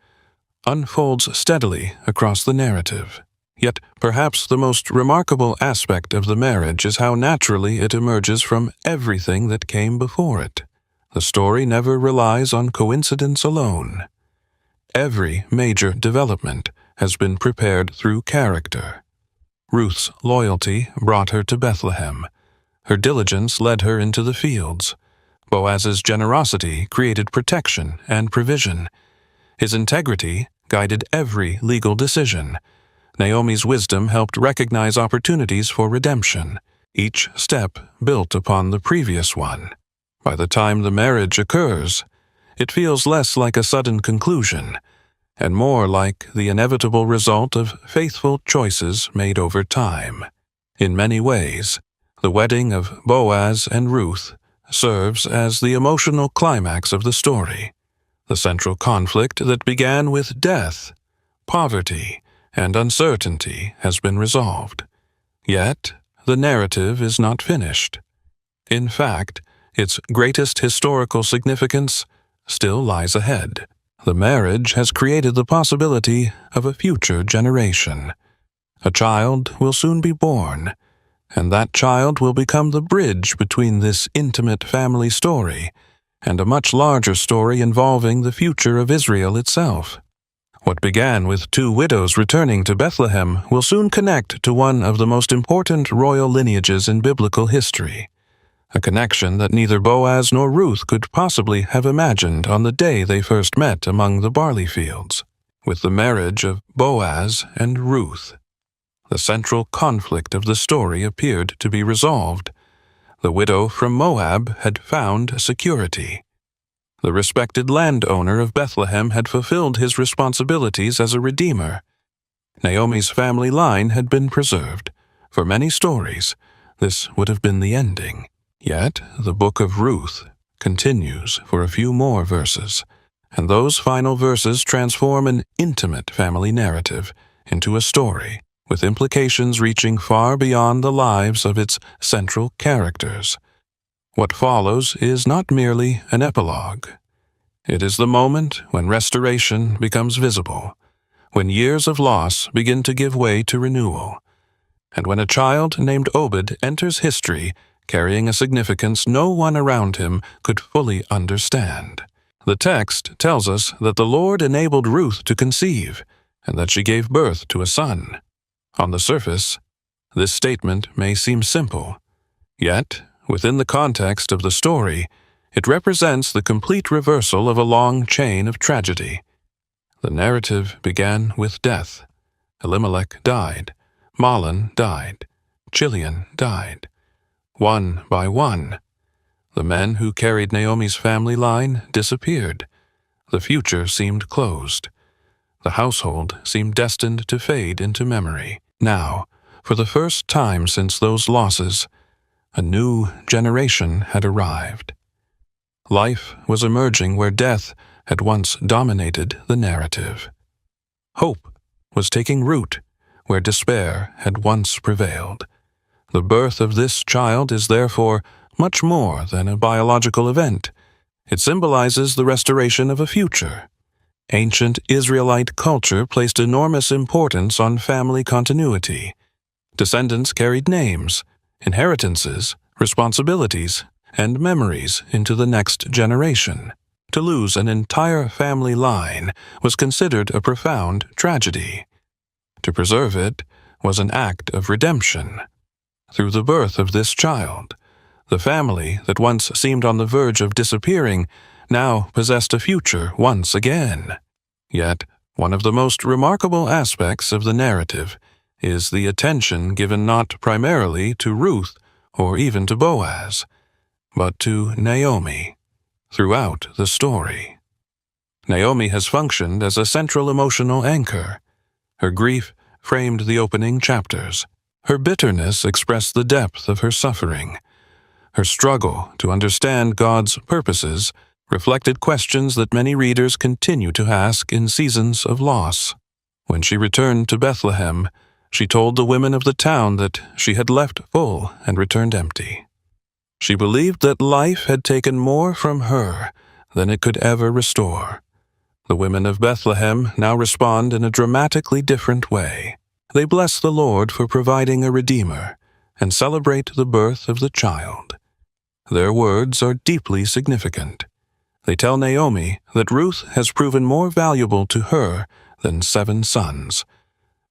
unfolds steadily across the narrative. Yet perhaps the most remarkable aspect of the marriage is how naturally it emerges from everything that came before it. The story never relies on coincidence alone. Every major development has been prepared through character. Ruth's loyalty brought her to Bethlehem. Her diligence led her into the fields. Boaz's generosity created protection and provision. His integrity guided every legal decision. Naomi's wisdom helped recognize opportunities for redemption. Each step built upon the previous one. By the time the marriage occurs, it feels less like a sudden conclusion and more like the inevitable result of faithful choices made over time. In many ways, the wedding of Boaz and Ruth serves as the emotional climax of the story. The central conflict that began with death, poverty, and uncertainty has been resolved. Yet, the narrative is not finished. In fact, its greatest historical significance still lies ahead. The marriage has created the possibility of a future generation. A child will soon be born, and that child will become the bridge between this intimate family story and a much larger story involving the future of Israel itself. What began with two widows returning to Bethlehem will soon connect to one of the most important royal lineages in biblical history, a connection that neither Boaz nor Ruth could possibly have imagined on the day they first met among the barley fields. With the marriage of Boaz and Ruth, the central conflict of the story appeared to be resolved. The widow from Moab had found security. The respected landowner of Bethlehem had fulfilled his responsibilities as a redeemer. Naomi's family line had been preserved. For many stories, this would have been the ending. Yet, the book of Ruth continues for a few more verses, and those final verses transform an intimate family narrative into a story with implications reaching far beyond the lives of its central characters. What follows is not merely an epilogue. It is the moment when restoration becomes visible, when years of loss begin to give way to renewal, and when a child named Obed enters history carrying a significance no one around him could fully understand. The text tells us that the Lord enabled Ruth to conceive, and that she gave birth to a son. On the surface, this statement may seem simple, yet, within the context of the story, it represents the complete reversal of a long chain of tragedy. The narrative began with death. Elimelech died. Mahlon died. Chilion died. One by one, the men who carried Naomi's family line disappeared. The future seemed closed. The household seemed destined to fade into memory. Now, for the first time since those losses, a new generation had arrived. Life was emerging where death had once dominated the narrative. Hope was taking root where despair had once prevailed. The birth of this child is therefore much more than a biological event. It symbolizes the restoration of a future. Ancient Israelite culture placed enormous importance on family continuity. Descendants carried names, inheritances, responsibilities, and memories into the next generation. To lose an entire family line was considered a profound tragedy. To preserve it was an act of redemption. Through the birth of this child, the family that once seemed on the verge of disappearing now possessed a future once again. Yet, one of the most remarkable aspects of the narrative is the attention given not primarily to Ruth or even to Boaz, but to Naomi throughout the story. Naomi has functioned as a central emotional anchor. Her grief framed the opening chapters. Her bitterness expressed the depth of her suffering. Her struggle to understand God's purposes reflected questions that many readers continue to ask in seasons of loss. When she returned to Bethlehem, she told the women of the town that she had left full and returned empty. She believed that life had taken more from her than it could ever restore. The women of Bethlehem now respond in a dramatically different way. They bless the Lord for providing a Redeemer and celebrate the birth of the child. Their words are deeply significant. They tell Naomi that Ruth has proven more valuable to her than 7 sons,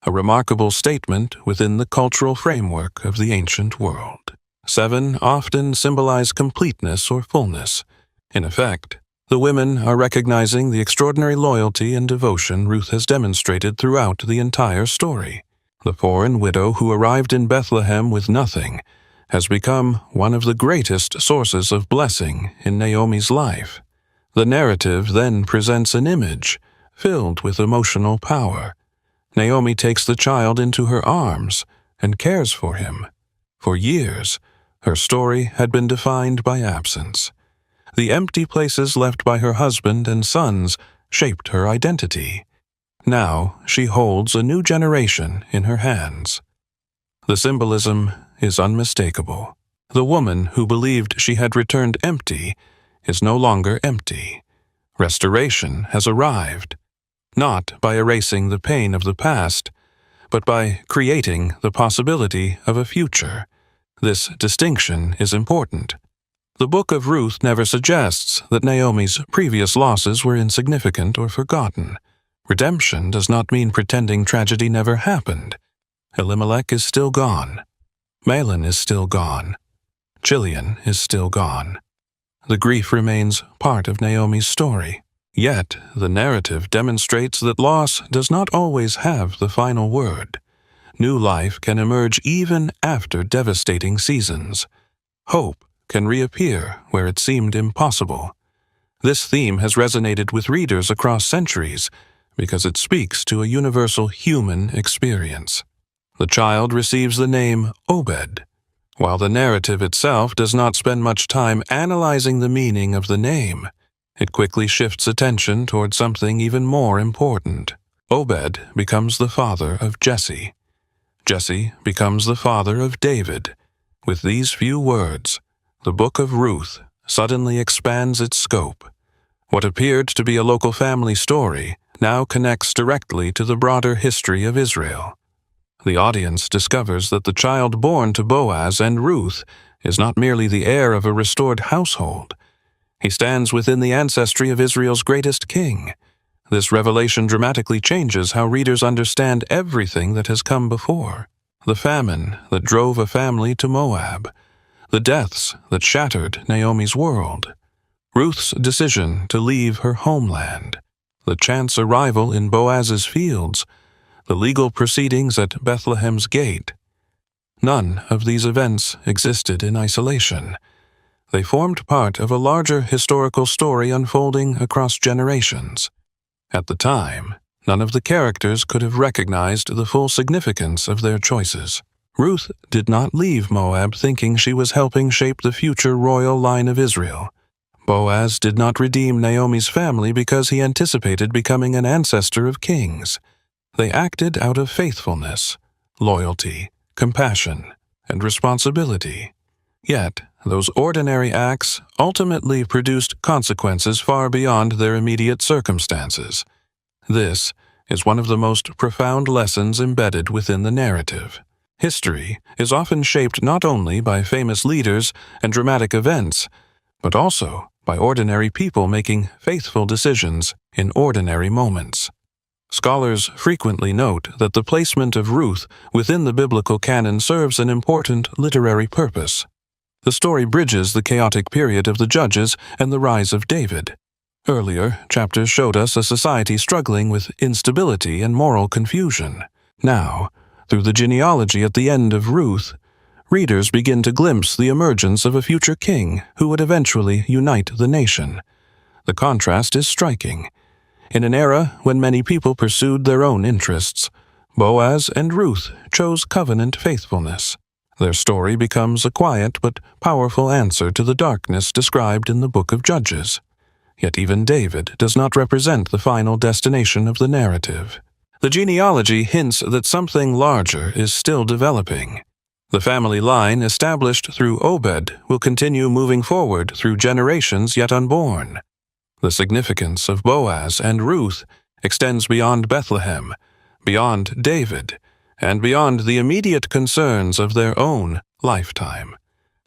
a remarkable statement within the cultural framework of the ancient world. 7 often symbolize completeness or fullness. In effect, the women are recognizing the extraordinary loyalty and devotion Ruth has demonstrated throughout the entire story. The foreign widow who arrived in Bethlehem with nothing has become one of the greatest sources of blessing in Naomi's life. The narrative then presents an image filled with emotional power. Naomi takes the child into her arms and cares for him. For years, her story had been defined by absence. The empty places left by her husband and sons shaped her identity. Now she holds a new generation in her hands. The symbolism is unmistakable. The woman who believed she had returned empty is no longer empty. Restoration has arrived, not by erasing the pain of the past, but by creating the possibility of a future. This distinction is important. The Book of Ruth never suggests that Naomi's previous losses were insignificant or forgotten. Redemption does not mean pretending tragedy never happened. Elimelech is still gone. Mahlon is still gone. Chilion is still gone. The grief remains part of Naomi's story. Yet, the narrative demonstrates that loss does not always have the final word. New life can emerge even after devastating seasons. Hope can reappear where it seemed impossible. This theme has resonated with readers across centuries because it speaks to a universal human experience. The child receives the name Obed, while the narrative itself does not spend much time analyzing the meaning of the name. It quickly shifts attention toward something even more important. Obed becomes the father of Jesse. Jesse becomes the father of David. With these few words, the Book of Ruth suddenly expands its scope. What appeared to be a local family story now connects directly to the broader history of Israel. The audience discovers that the child born to Boaz and Ruth is not merely the heir of a restored household. He stands within the ancestry of Israel's greatest king. This revelation dramatically changes how readers understand everything that has come before. The famine that drove a family to Moab, the deaths that shattered Naomi's world, Ruth's decision to leave her homeland, the chance arrival in Boaz's fields, the legal proceedings at Bethlehem's gate. None of these events existed in isolation. They formed part of a larger historical story unfolding across generations. At the time, none of the characters could have recognized the full significance of their choices. Ruth did not leave Moab thinking she was helping shape the future royal line of Israel. Boaz did not redeem Naomi's family because he anticipated becoming an ancestor of kings. They acted out of faithfulness, loyalty, compassion, and responsibility. Yet, those ordinary acts ultimately produced consequences far beyond their immediate circumstances. This is one of the most profound lessons embedded within the narrative. History is often shaped not only by famous leaders and dramatic events, but also by ordinary people making faithful decisions in ordinary moments. Scholars frequently note that the placement of Ruth within the biblical canon serves an important literary purpose. The story bridges the chaotic period of the Judges and the rise of David. Earlier chapters showed us a society struggling with instability and moral confusion. Now, through the genealogy at the end of Ruth, readers begin to glimpse the emergence of a future king who would eventually unite the nation. The contrast is striking. In an era when many people pursued their own interests, Boaz and Ruth chose covenant faithfulness. Their story becomes a quiet but powerful answer to the darkness described in the Book of Judges. Yet even David does not represent the final destination of the narrative. The genealogy hints that something larger is still developing. The family line established through Obed will continue moving forward through generations yet unborn. The significance of Boaz and Ruth extends beyond Bethlehem, beyond David, and beyond the immediate concerns of their own lifetime.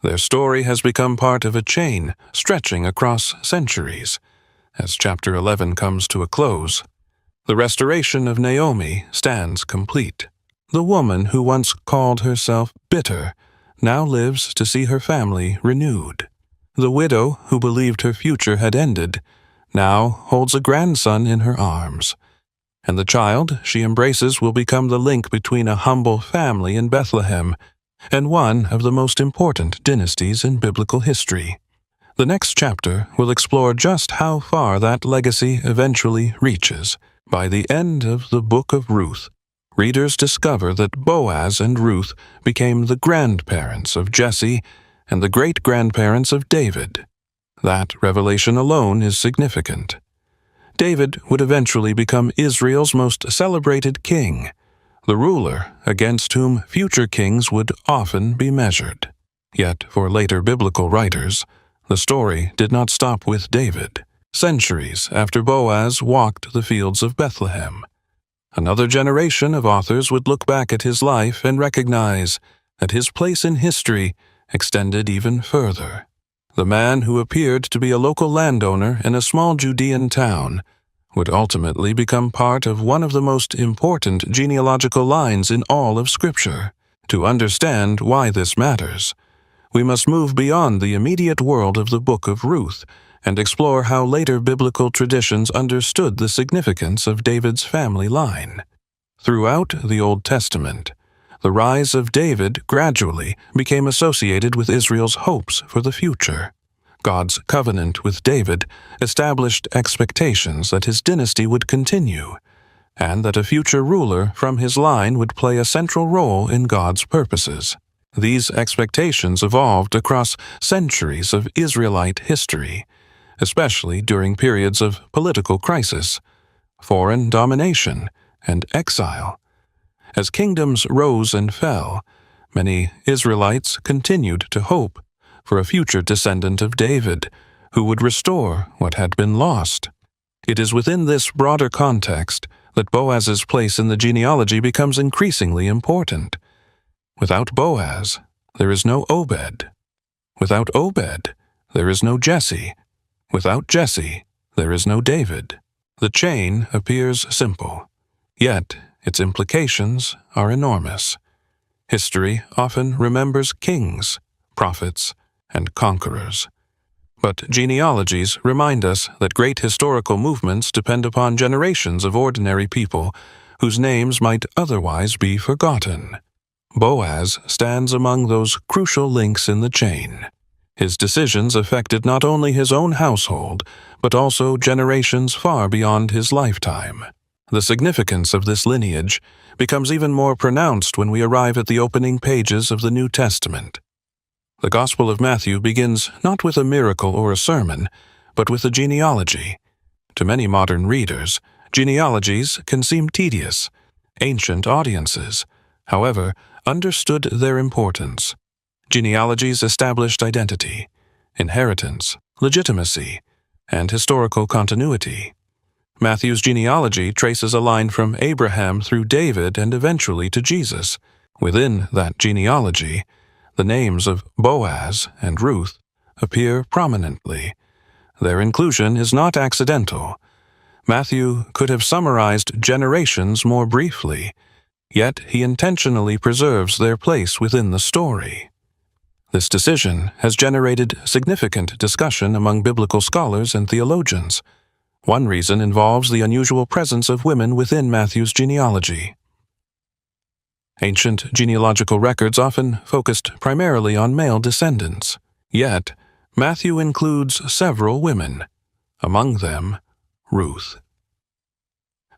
Their story has become part of a chain stretching across centuries. As chapter 11 comes to a close, the restoration of Naomi stands complete. The woman who once called herself bitter now lives to see her family renewed. The widow who believed her future had ended now holds a grandson in her arms. And the child she embraces will become the link between a humble family in Bethlehem and one of the most important dynasties in biblical history. The next chapter will explore just how far that legacy eventually reaches. By the end of the Book of Ruth, readers discover that Boaz and Ruth became the grandparents of Jesse and the great-grandparents of David. That revelation alone is significant. David would eventually become Israel's most celebrated king, the ruler against whom future kings would often be measured. Yet, for later biblical writers, the story did not stop with David. Centuries after Boaz walked the fields of Bethlehem, another generation of authors would look back at his life and recognize that his place in history extended even further. The man who appeared to be a local landowner in a small Judean town would ultimately become part of one of the most important genealogical lines in all of Scripture. To understand why this matters, we must move beyond the immediate world of the Book of Ruth and explore how later biblical traditions understood the significance of David's family line. Throughout the Old Testament, the rise of David gradually became associated with Israel's hopes for the future. God's covenant with David established expectations that his dynasty would continue, and that a future ruler from his line would play a central role in God's purposes. These expectations evolved across centuries of Israelite history, especially during periods of political crisis, foreign domination, and exile. As kingdoms rose and fell, many Israelites continued to hope for a future descendant of David who would restore what had been lost. It is within this broader context that Boaz's place in the genealogy becomes increasingly important. Without Boaz, there is no Obed. Without Obed, there is no Jesse. Without Jesse, there is no David. The chain appears simple, yet its implications are enormous. History often remembers kings, prophets, and conquerors. But genealogies remind us that great historical movements depend upon generations of ordinary people whose names might otherwise be forgotten. Boaz stands among those crucial links in the chain. His decisions affected not only his own household, but also generations far beyond his lifetime. The significance of this lineage becomes even more pronounced when we arrive at the opening pages of the New Testament. The Gospel of Matthew begins not with a miracle or a sermon, but with a genealogy. To many modern readers, genealogies can seem tedious. Ancient audiences, however, understood their importance. Genealogies established identity, inheritance, legitimacy, and historical continuity. Matthew's genealogy traces a line from Abraham through David and eventually to Jesus. Within that genealogy, the names of Boaz and Ruth appear prominently. Their inclusion is not accidental. Matthew could have summarized generations more briefly, yet he intentionally preserves their place within the story. This decision has generated significant discussion among biblical scholars and theologians. One reason involves the unusual presence of women within Matthew's genealogy. Ancient genealogical records often focused primarily on male descendants. Yet, Matthew includes several women, among them Ruth.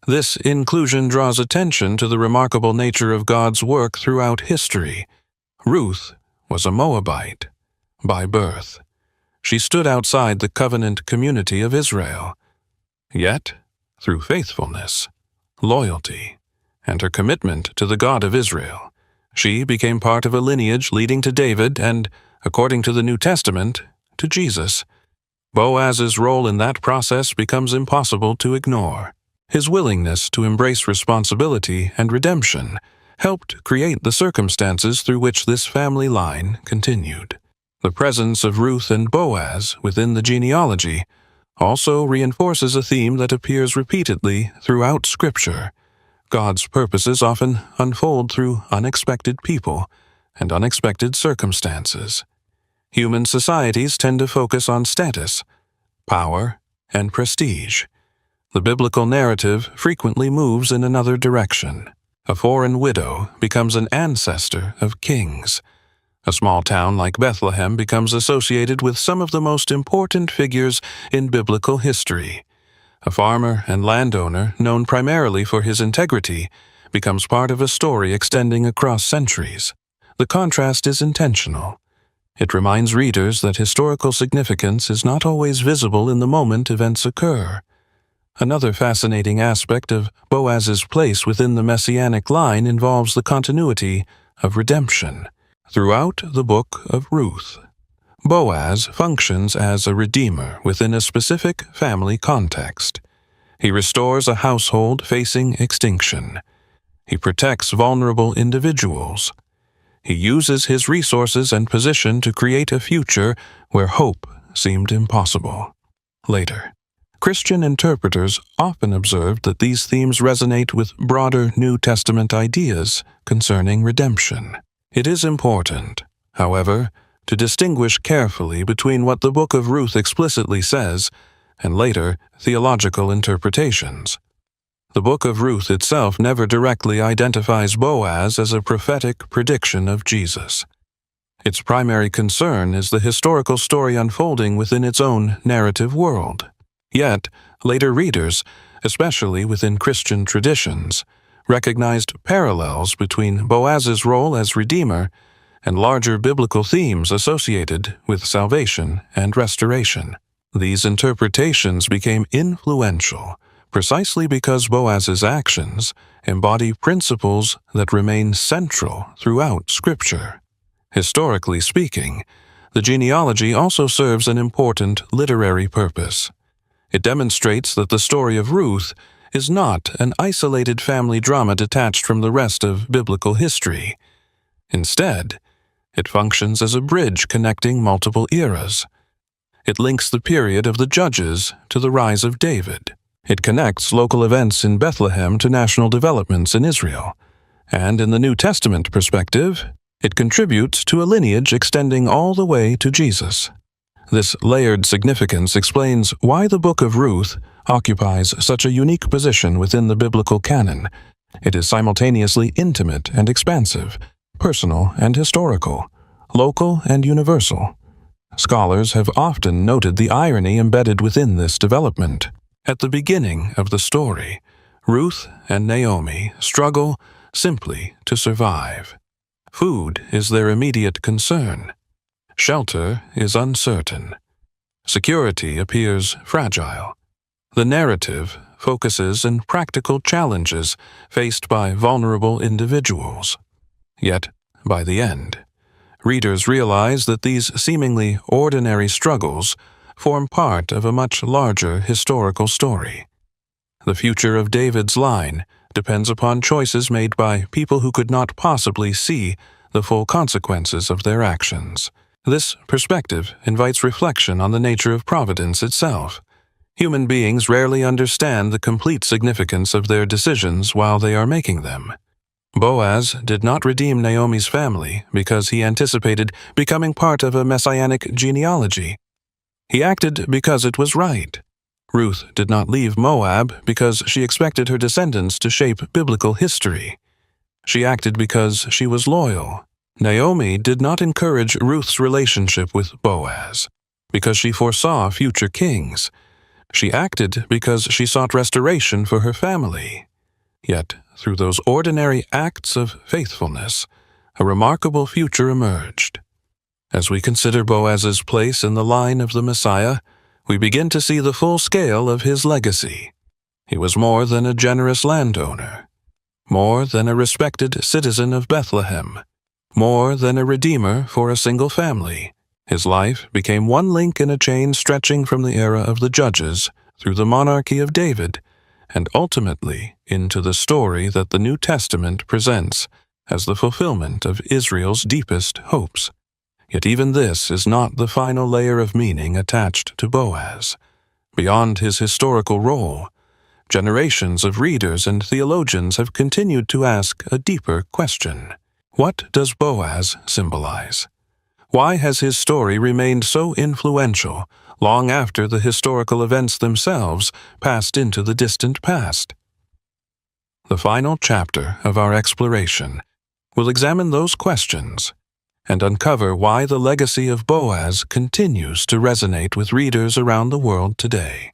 This inclusion draws attention to the remarkable nature of God's work throughout history. Ruth was a Moabite by birth. She stood outside the covenant community of Israel. Yet, through faithfulness, loyalty, and her commitment to the God of Israel, she became part of a lineage leading to David and, according to the New Testament, to Jesus. Boaz's role in that process becomes impossible to ignore. His willingness to embrace responsibility and redemption helped create the circumstances through which this family line continued. The presence of Ruth and Boaz within the genealogy also reinforces a theme that appears repeatedly throughout Scripture. God's purposes often unfold through unexpected people and unexpected circumstances. Human societies tend to focus on status, power, and prestige. The biblical narrative frequently moves in another direction. A foreign widow becomes an ancestor of kings. A small town like Bethlehem becomes associated with some of the most important figures in biblical history. A farmer and landowner, known primarily for his integrity, becomes part of a story extending across centuries. The contrast is intentional. It reminds readers that historical significance is not always visible in the moment events occur. Another fascinating aspect of Boaz's place within the messianic line involves the continuity of redemption. Throughout the Book of Ruth, Boaz functions as a redeemer within a specific family context. He restores a household facing extinction. He protects vulnerable individuals. He uses his resources and position to create a future where hope seemed impossible. Later, Christian interpreters often observed that these themes resonate with broader New Testament ideas concerning redemption. It is important, however, to distinguish carefully between what the Book of Ruth explicitly says and later theological interpretations. The Book of Ruth itself never directly identifies Boaz as a prophetic prediction of Jesus. Its primary concern is the historical story unfolding within its own narrative world. Yet, later readers, especially within Christian traditions, recognized parallels between Boaz's role as redeemer and larger biblical themes associated with salvation and restoration. These interpretations became influential precisely because Boaz's actions embody principles that remain central throughout Scripture. Historically speaking, the genealogy also serves an important literary purpose. It demonstrates that the story of Ruth is not an isolated family drama detached from the rest of biblical history. Instead, it functions as a bridge connecting multiple eras. It links the period of the Judges to the rise of David. It connects local events in Bethlehem to national developments in Israel. And in the New Testament perspective, it contributes to a lineage extending all the way to Jesus. This layered significance explains why the Book of Ruth occupies such a unique position within the biblical canon. It is simultaneously intimate and expansive, personal and historical, local and universal. Scholars have often noted the irony embedded within this development. At the beginning of the story, Ruth and Naomi struggle simply to survive. Food is their immediate concern. Shelter is uncertain. Security appears fragile. The narrative focuses on practical challenges faced by vulnerable individuals. Yet, by the end, readers realize that these seemingly ordinary struggles form part of a much larger historical story. The future of David's line depends upon choices made by people who could not possibly see the full consequences of their actions. This perspective invites reflection on the nature of providence itself. Human beings rarely understand the complete significance of their decisions while they are making them. Boaz did not redeem Naomi's family because he anticipated becoming part of a messianic genealogy. He acted because it was right. Ruth did not leave Moab because she expected her descendants to shape biblical history. She acted because she was loyal. Naomi did not encourage Ruth's relationship with Boaz because she foresaw future kings. She acted because she sought restoration for her family. Yet, through those ordinary acts of faithfulness, a remarkable future emerged. As we consider Boaz's place in the line of the Messiah, we begin to see the full scale of his legacy. He was more than a generous landowner, more than a respected citizen of Bethlehem, more than a redeemer for a single family. His life became one link in a chain stretching from the era of the Judges through the monarchy of David and ultimately into the story that the New Testament presents as the fulfillment of Israel's deepest hopes. Yet even this is not the final layer of meaning attached to Boaz. Beyond his historical role, generations of readers and theologians have continued to ask a deeper question. What does Boaz symbolize? Why has his story remained so influential long after the historical events themselves passed into the distant past? The final chapter of our exploration will examine those questions and uncover why the legacy of Boaz continues to resonate with readers around the world today.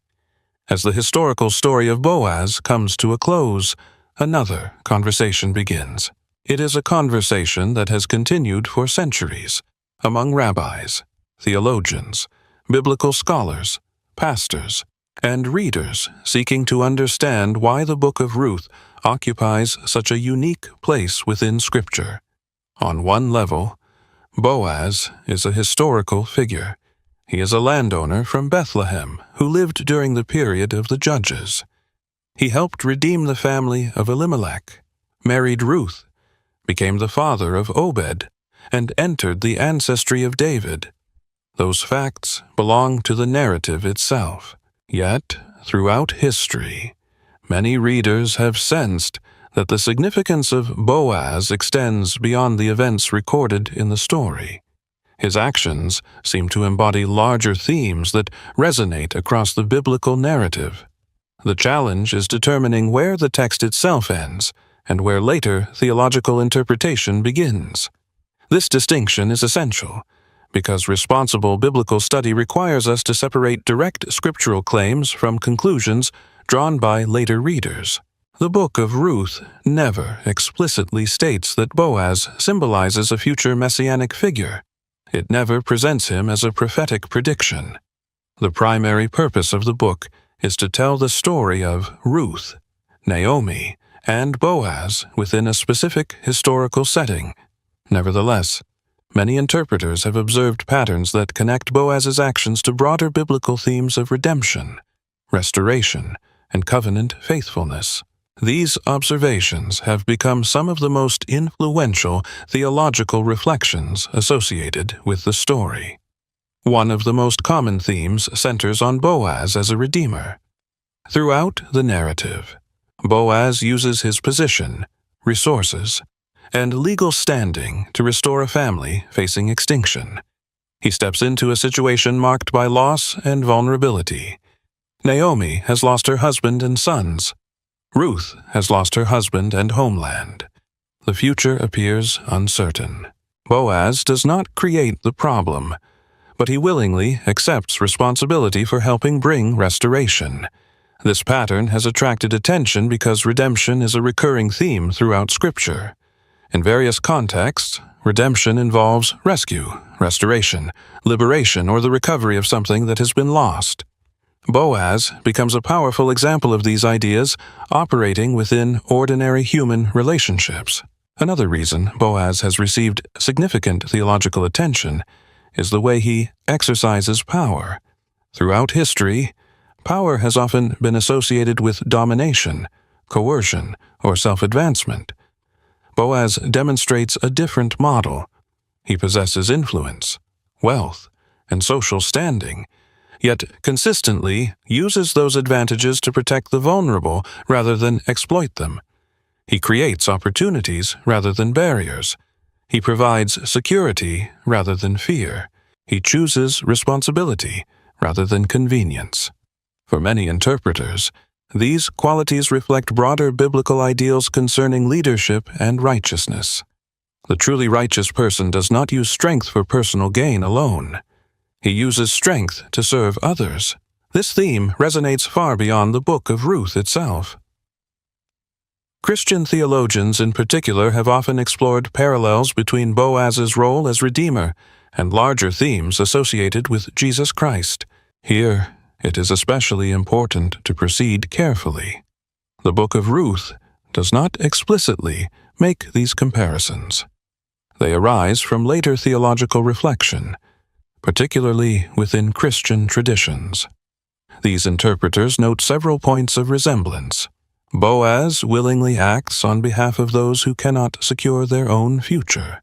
As the historical story of Boaz comes to a close, another conversation begins. It is a conversation that has continued for centuries among rabbis, theologians, biblical scholars, pastors, and readers seeking to understand why the Book of Ruth occupies such a unique place within Scripture. On one level, Boaz is a historical figure. He is a landowner from Bethlehem who lived during the period of the Judges. He helped redeem the family of Elimelech, married Ruth, became the father of Obed, and entered the ancestry of David. Those facts belong to the narrative itself. Yet, throughout history, many readers have sensed that the significance of Boaz extends beyond the events recorded in the story. His actions seem to embody larger themes that resonate across the biblical narrative. The challenge is determining where the text itself ends and where later theological interpretation begins. This distinction is essential, because responsible biblical study requires us to separate direct scriptural claims from conclusions drawn by later readers. The Book of Ruth never explicitly states that Boaz symbolizes a future messianic figure. It never presents him as a prophetic prediction. The primary purpose of the book is to tell the story of Ruth, Naomi, and Boaz within a specific historical setting. Nevertheless, many interpreters have observed patterns that connect Boaz's actions to broader biblical themes of redemption, restoration, and covenant faithfulness. These observations have become some of the most influential theological reflections associated with the story. One of the most common themes centers on Boaz as a redeemer. Throughout the narrative, Boaz uses his position, resources, and legal standing to restore a family facing extinction. He steps into a situation marked by loss and vulnerability. Naomi has lost her husband and sons. Ruth has lost her husband and homeland. The future appears uncertain. Boaz does not create the problem, but he willingly accepts responsibility for helping bring restoration. This pattern has attracted attention because redemption is a recurring theme throughout Scripture. In various contexts, redemption involves rescue, restoration, liberation, or the recovery of something that has been lost. Boaz becomes a powerful example of these ideas operating within ordinary human relationships. Another reason Boaz has received significant theological attention is the way he exercises power. Throughout history, power has often been associated with domination, coercion, or self-advancement. Boaz demonstrates a different model. He possesses influence, wealth, and social standing, yet consistently uses those advantages to protect the vulnerable rather than exploit them. He creates opportunities rather than barriers. He provides security rather than fear. He chooses responsibility rather than convenience. For many interpreters, these qualities reflect broader biblical ideals concerning leadership and righteousness. The truly righteous person does not use strength for personal gain alone. He uses strength to serve others. This theme resonates far beyond the Book of Ruth itself. Christian theologians in particular have often explored parallels between Boaz's role as Redeemer and larger themes associated with Jesus Christ. Here, it is especially important to proceed carefully. The Book of Ruth does not explicitly make these comparisons. They arise from later theological reflection, particularly within Christian traditions. These interpreters note several points of resemblance. Boaz willingly acts on behalf of those who cannot secure their own future.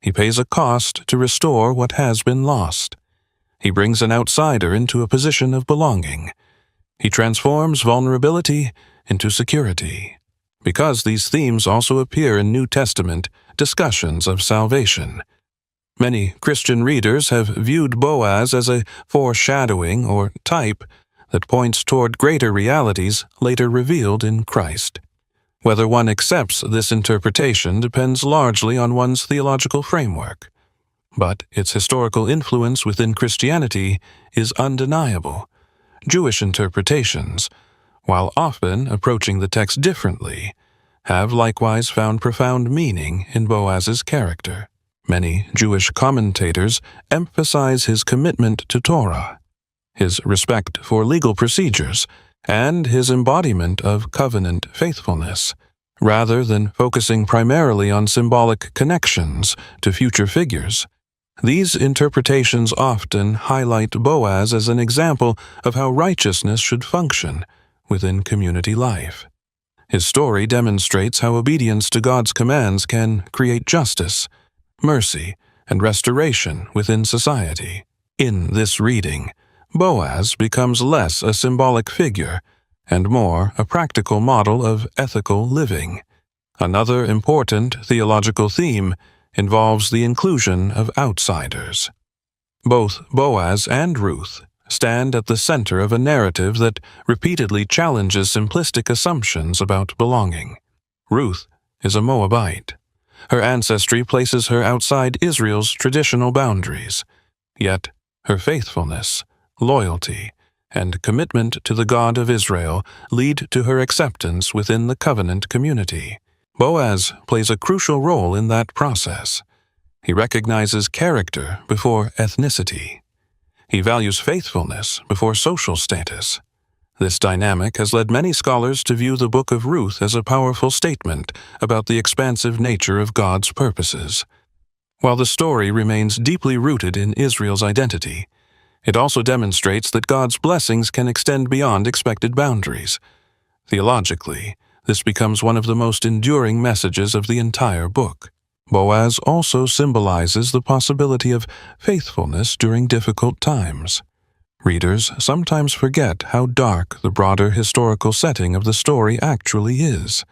He pays a cost to restore what has been lost. He brings an outsider into a position of belonging. He transforms vulnerability into security. Because these themes also appear in New Testament discussions of salvation, many Christian readers have viewed Boaz as a foreshadowing or type that points toward greater realities later revealed in Christ. Whether one accepts this interpretation depends largely on one's theological framework, but its historical influence within Christianity is undeniable. Jewish interpretations, while often approaching the text differently, have likewise found profound meaning in Boaz's character. Many Jewish commentators emphasize his commitment to Torah, his respect for legal procedures, and his embodiment of covenant faithfulness, rather than focusing primarily on symbolic connections to future figures. These interpretations often highlight Boaz as an example of how righteousness should function within community life. His story demonstrates how obedience to God's commands can create justice, mercy, and restoration within society. In this reading, Boaz becomes less a symbolic figure and more a practical model of ethical living. Another important theological theme involves the inclusion of outsiders. Both Boaz and Ruth stand at the center of a narrative that repeatedly challenges simplistic assumptions about belonging. Ruth is a Moabite, Her ancestry places her outside Israel's traditional boundaries. Yet, her faithfulness, loyalty, and commitment to the God of Israel lead to her acceptance within the covenant community. Boaz plays a crucial role in that process. He recognizes character before ethnicity. He values faithfulness before social status. This dynamic has led many scholars to view the Book of Ruth as a powerful statement about the expansive nature of God's purposes. While the story remains deeply rooted in Israel's identity, it also demonstrates that God's blessings can extend beyond expected boundaries. Theologically, this becomes one of the most enduring messages of the entire book. Boaz also symbolizes the possibility of faithfulness during difficult times. Readers sometimes forget how dark the broader historical setting of the story actually is.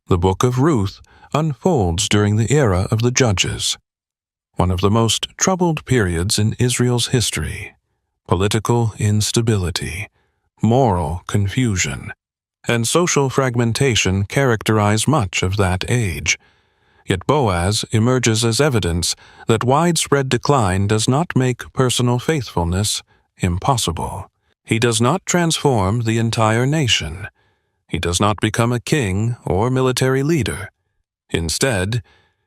The Book of Ruth unfolds during the era of the Judges, one of the most troubled periods in Israel's history. Political instability, moral confusion, and social fragmentation characterize much of that age. Yet Boaz emerges as evidence that widespread decline does not make personal faithfulness impossible. He does not transform the entire nation. He does not become a king or military leader. Instead,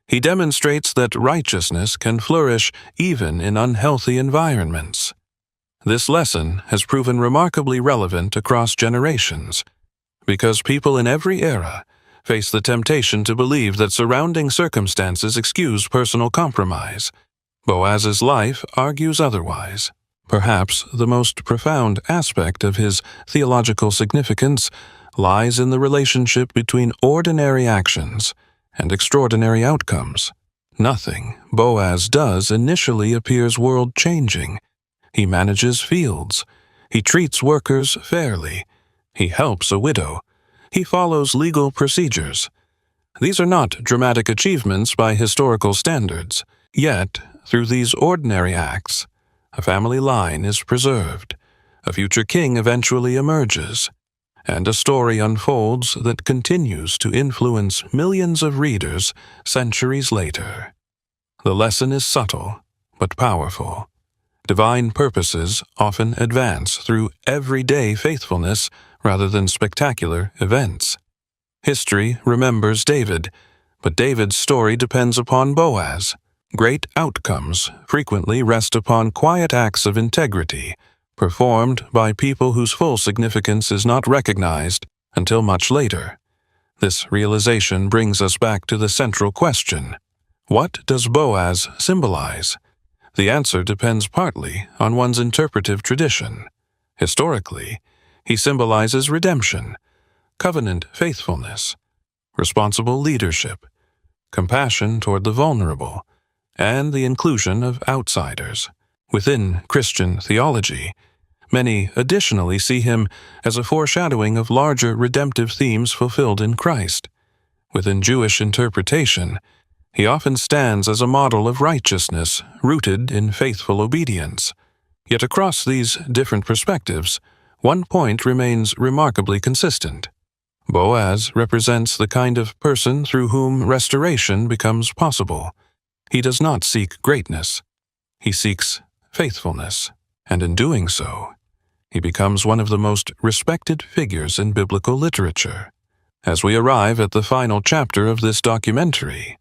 he demonstrates that righteousness can flourish even in unhealthy environments. This lesson has proven remarkably relevant across generations, because people in every era face the temptation to believe that surrounding circumstances excuse personal compromise. Boaz's life argues otherwise. Perhaps the most profound aspect of his theological significance lies in the relationship between ordinary actions and extraordinary outcomes. Nothing Boaz does initially appears world-changing. He manages fields. He treats workers fairly. He helps a widow. He follows legal procedures. These are not dramatic achievements by historical standards. Yet, through these ordinary acts, a family line is preserved, a future king eventually emerges, and a story unfolds that continues to influence millions of readers centuries later. The lesson is subtle, but powerful. Divine purposes often advance through everyday faithfulness rather than spectacular events. History remembers David, but David's story depends upon Boaz. Great outcomes frequently rest upon quiet acts of integrity, performed by people whose full significance is not recognized until much later. This realization brings us back to the central question: what does Boaz symbolize? The answer depends partly on one's interpretive tradition. Historically, he symbolizes redemption, covenant faithfulness, responsible leadership, compassion toward the vulnerable, and the inclusion of outsiders. Within Christian theology, many additionally see him as a foreshadowing of larger redemptive themes fulfilled in Christ. Within Jewish interpretation, he often stands as a model of righteousness rooted in faithful obedience. Yet across these different perspectives, one point remains remarkably consistent. Boaz represents the kind of person through whom restoration becomes possible. He does not seek greatness. He seeks faithfulness, and in doing so, he becomes one of the most respected figures in biblical literature. As we arrive at the final chapter of this documentary,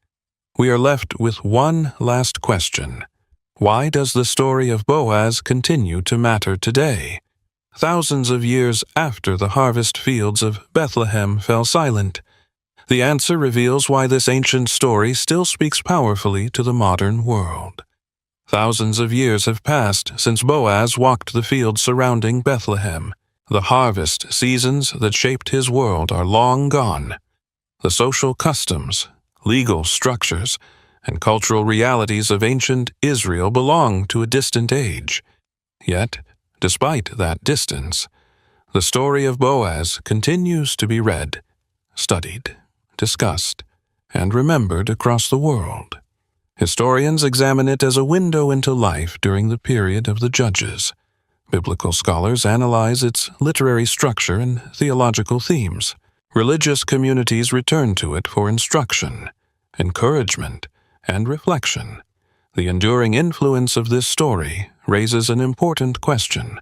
we are left with one last question. Why does the story of Boaz continue to matter today? Thousands of years after the harvest fields of Bethlehem fell silent, the answer reveals why this ancient story still speaks powerfully to the modern world. Thousands of years have passed since Boaz walked the fields surrounding Bethlehem. The harvest seasons that shaped his world are long gone. The social customs, legal structures, and cultural realities of ancient Israel belong to a distant age. Yet, despite that distance, the story of Boaz continues to be read, studied, discussed, and remembered across the world. Historians examine it as a window into life during the period of the Judges. Biblical scholars analyze its literary structure and theological themes. Religious communities return to it for instruction, encouragement, and reflection. The enduring influence of this story raises an important question.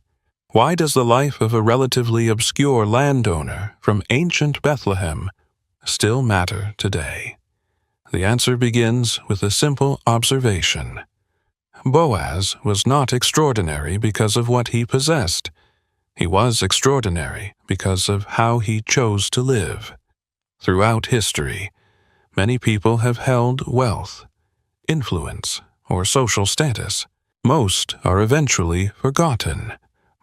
Why does the life of a relatively obscure landowner from ancient Bethlehem still matter today? The answer begins with a simple observation. Boaz was not extraordinary because of what he possessed. He was extraordinary because of how he chose to live. Throughout history, many people have held wealth, influence, or social status. Most are eventually forgotten.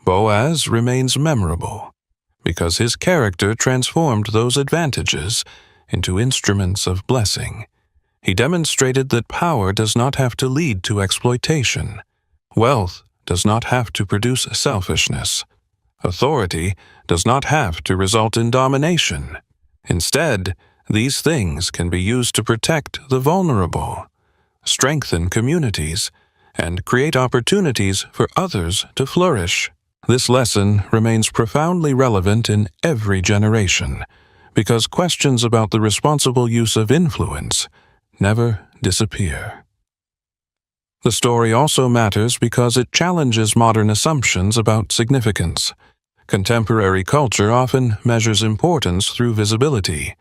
Boaz remains memorable because his character transformed those advantages into instruments of blessing. He demonstrated that power does not have to lead to exploitation. Wealth does not have to produce selfishness. Authority does not have to result in domination. Instead, these things can be used to protect the vulnerable, strengthen communities, and create opportunities for others to flourish. This lesson remains profoundly relevant in every generation because questions about the responsible use of influence never disappear. The story also matters because it challenges modern assumptions about significance. Contemporary culture often measures importance through visibility.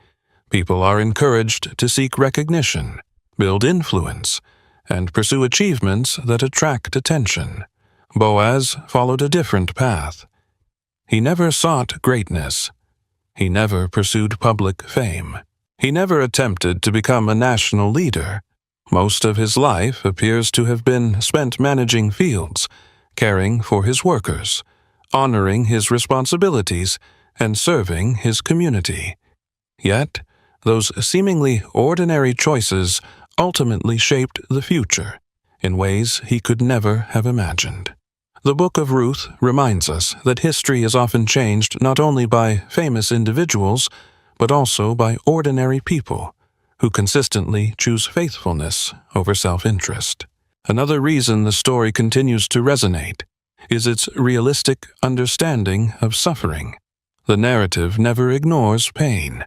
People are encouraged to seek recognition, build influence, and pursue achievements that attract attention. Boaz followed a different path. He never sought greatness. He never pursued public fame. He never attempted to become a national leader. Most of his life appears to have been spent managing fields, caring for his workers, honoring his responsibilities, and serving his community. Yet, those seemingly ordinary choices ultimately shaped the future in ways he could never have imagined. The Book of Ruth reminds us that history is often changed not only by famous individuals, but also by ordinary people who consistently choose faithfulness over self-interest. Another reason the story continues to resonate is its realistic understanding of suffering. The narrative never ignores pain.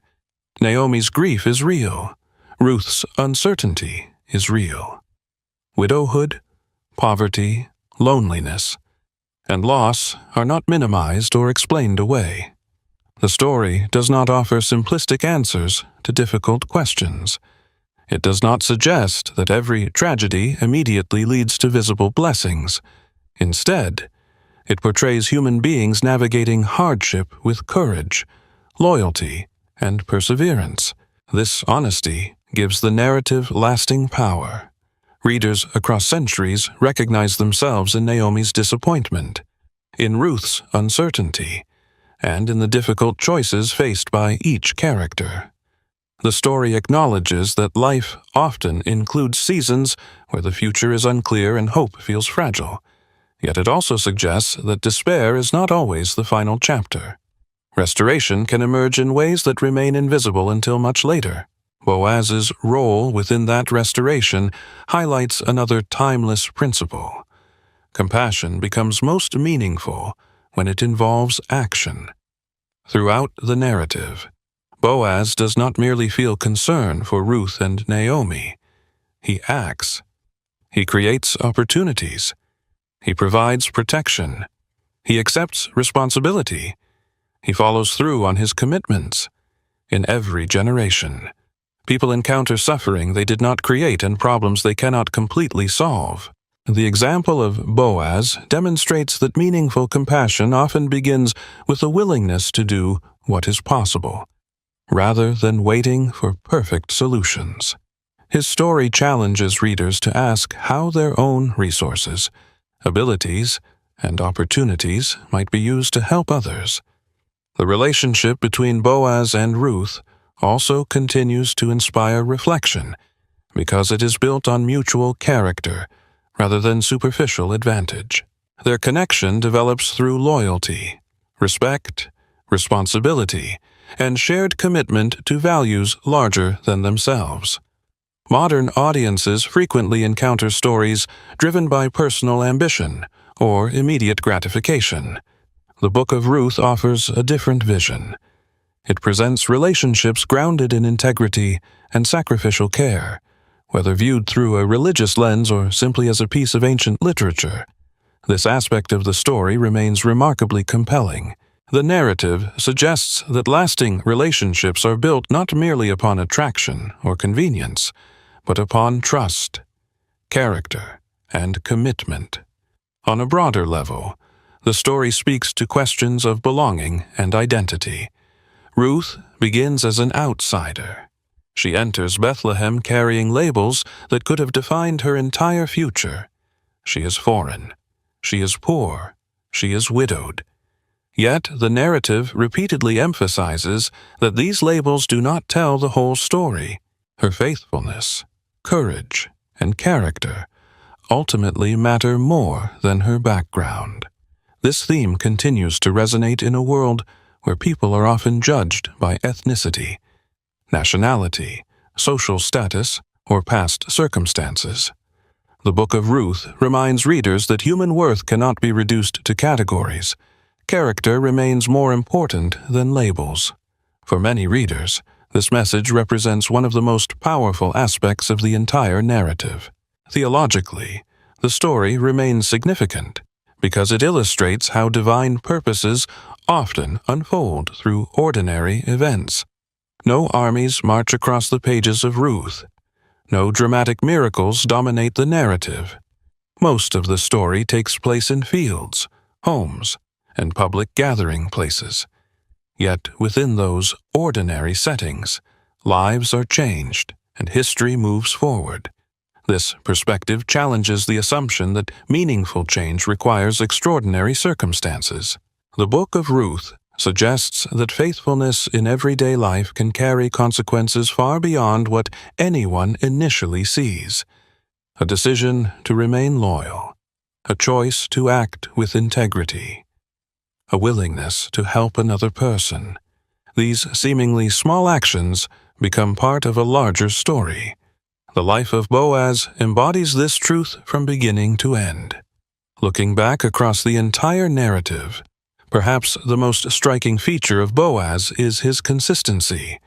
Naomi's grief is real. Ruth's uncertainty is real. Widowhood, poverty, loneliness, and loss are not minimized or explained away. The story does not offer simplistic answers to difficult questions. It does not suggest that every tragedy immediately leads to visible blessings. Instead, it portrays human beings navigating hardship with courage, loyalty, and perseverance. This honesty gives the narrative lasting power. Readers across centuries recognize themselves in Naomi's disappointment, in Ruth's uncertainty, and in the difficult choices faced by each character. The story acknowledges that life often includes seasons where the future is unclear and hope feels fragile. Yet it also suggests that despair is not always the final chapter. Restoration can emerge in ways that remain invisible until much later. Boaz's role within that restoration highlights another timeless principle. Compassion becomes most meaningful when it involves action. Throughout the narrative, Boaz does not merely feel concern for Ruth and Naomi. He acts. He creates opportunities. He provides protection. He accepts responsibility. He follows through on his commitments. In every generation, people encounter suffering they did not create and problems they cannot completely solve. The example of Boaz demonstrates that meaningful compassion often begins with a willingness to do what is possible, rather than waiting for perfect solutions. His story challenges readers to ask how their own resources, abilities, and opportunities might be used to help others. The relationship between Boaz and Ruth also continues to inspire reflection because it is built on mutual character rather than superficial advantage. Their connection develops through loyalty, respect, responsibility, and shared commitment to values larger than themselves. Modern audiences frequently encounter stories driven by personal ambition or immediate gratification. The Book of Ruth offers a different vision. It presents relationships grounded in integrity and sacrificial care, whether viewed through a religious lens or simply as a piece of ancient literature. This aspect of the story remains remarkably compelling. The narrative suggests that lasting relationships are built not merely upon attraction or convenience, but upon trust, character, and commitment. On a broader level, the story speaks to questions of belonging and identity. Ruth begins as an outsider. She enters Bethlehem carrying labels that could have defined her entire future. She is foreign. She is poor. She is widowed. Yet the narrative repeatedly emphasizes that these labels do not tell the whole story. Her faithfulness, courage, and character ultimately matter more than her background. This theme continues to resonate in a world where people are often judged by ethnicity, nationality, social status, or past circumstances. The Book of Ruth reminds readers that human worth cannot be reduced to categories. Character remains more important than labels. For many readers, this message represents one of the most powerful aspects of the entire narrative. Theologically, the story remains significant because it illustrates how divine purposes often unfold through ordinary events. No armies march across the pages of Ruth. No dramatic miracles dominate the narrative. Most of the story takes place in fields, homes, and public gathering places. Yet within those ordinary settings, lives are changed and history moves forward. This perspective challenges the assumption that meaningful change requires extraordinary circumstances. The Book of Ruth suggests that faithfulness in everyday life can carry consequences far beyond what anyone initially sees. A decision to remain loyal, a choice to act with integrity, a willingness to help another person. These seemingly small actions become part of a larger story. The life of Boaz embodies this truth from beginning to end. Looking back across the entire narrative, perhaps the most striking feature of Boaz is his consistency.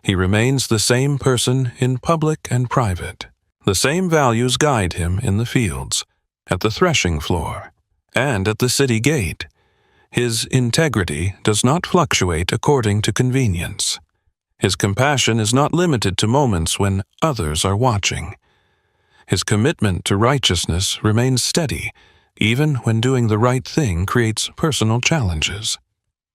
He remains the same person in public and private. The same values guide him in the fields, at the threshing floor, and at the city gate. His integrity does not fluctuate according to convenience. His compassion is not limited to moments when others are watching. His commitment to righteousness remains steady, even when doing the right thing creates personal challenges.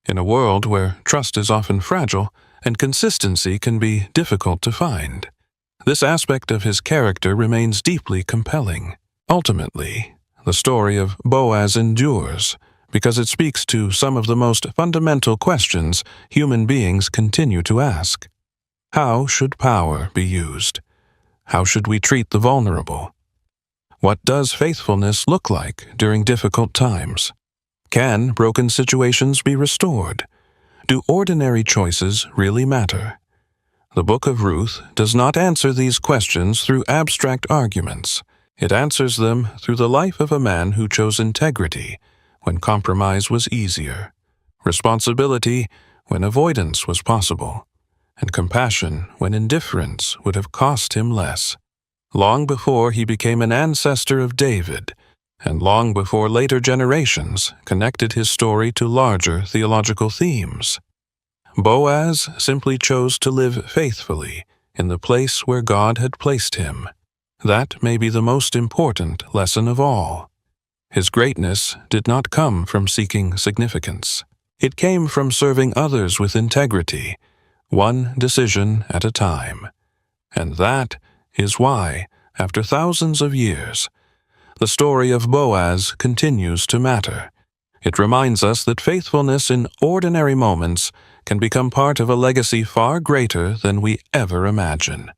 In a world where trust is often fragile and consistency can be difficult to find, this aspect of his character remains deeply compelling. Ultimately, the story of Boaz endures because it speaks to some of the most fundamental questions human beings continue to ask. How should power be used? How should we treat the vulnerable? What does faithfulness look like during difficult times? Can broken situations be restored? Do ordinary choices really matter? The Book of Ruth does not answer these questions through abstract arguments. It answers them through the life of a man who chose integrity when compromise was easier, responsibility when avoidance was possible, and compassion when indifference would have cost him less. Long before he became an ancestor of David, and long before later generations connected his story to larger theological themes, Boaz simply chose to live faithfully in the place where God had placed him. That may be the most important lesson of all. His greatness did not come from seeking significance. It came from serving others with integrity, one decision at a time. And that is why, after thousands of years, the story of Boaz continues to matter. It reminds us that faithfulness in ordinary moments can become part of a legacy far greater than we ever imagine.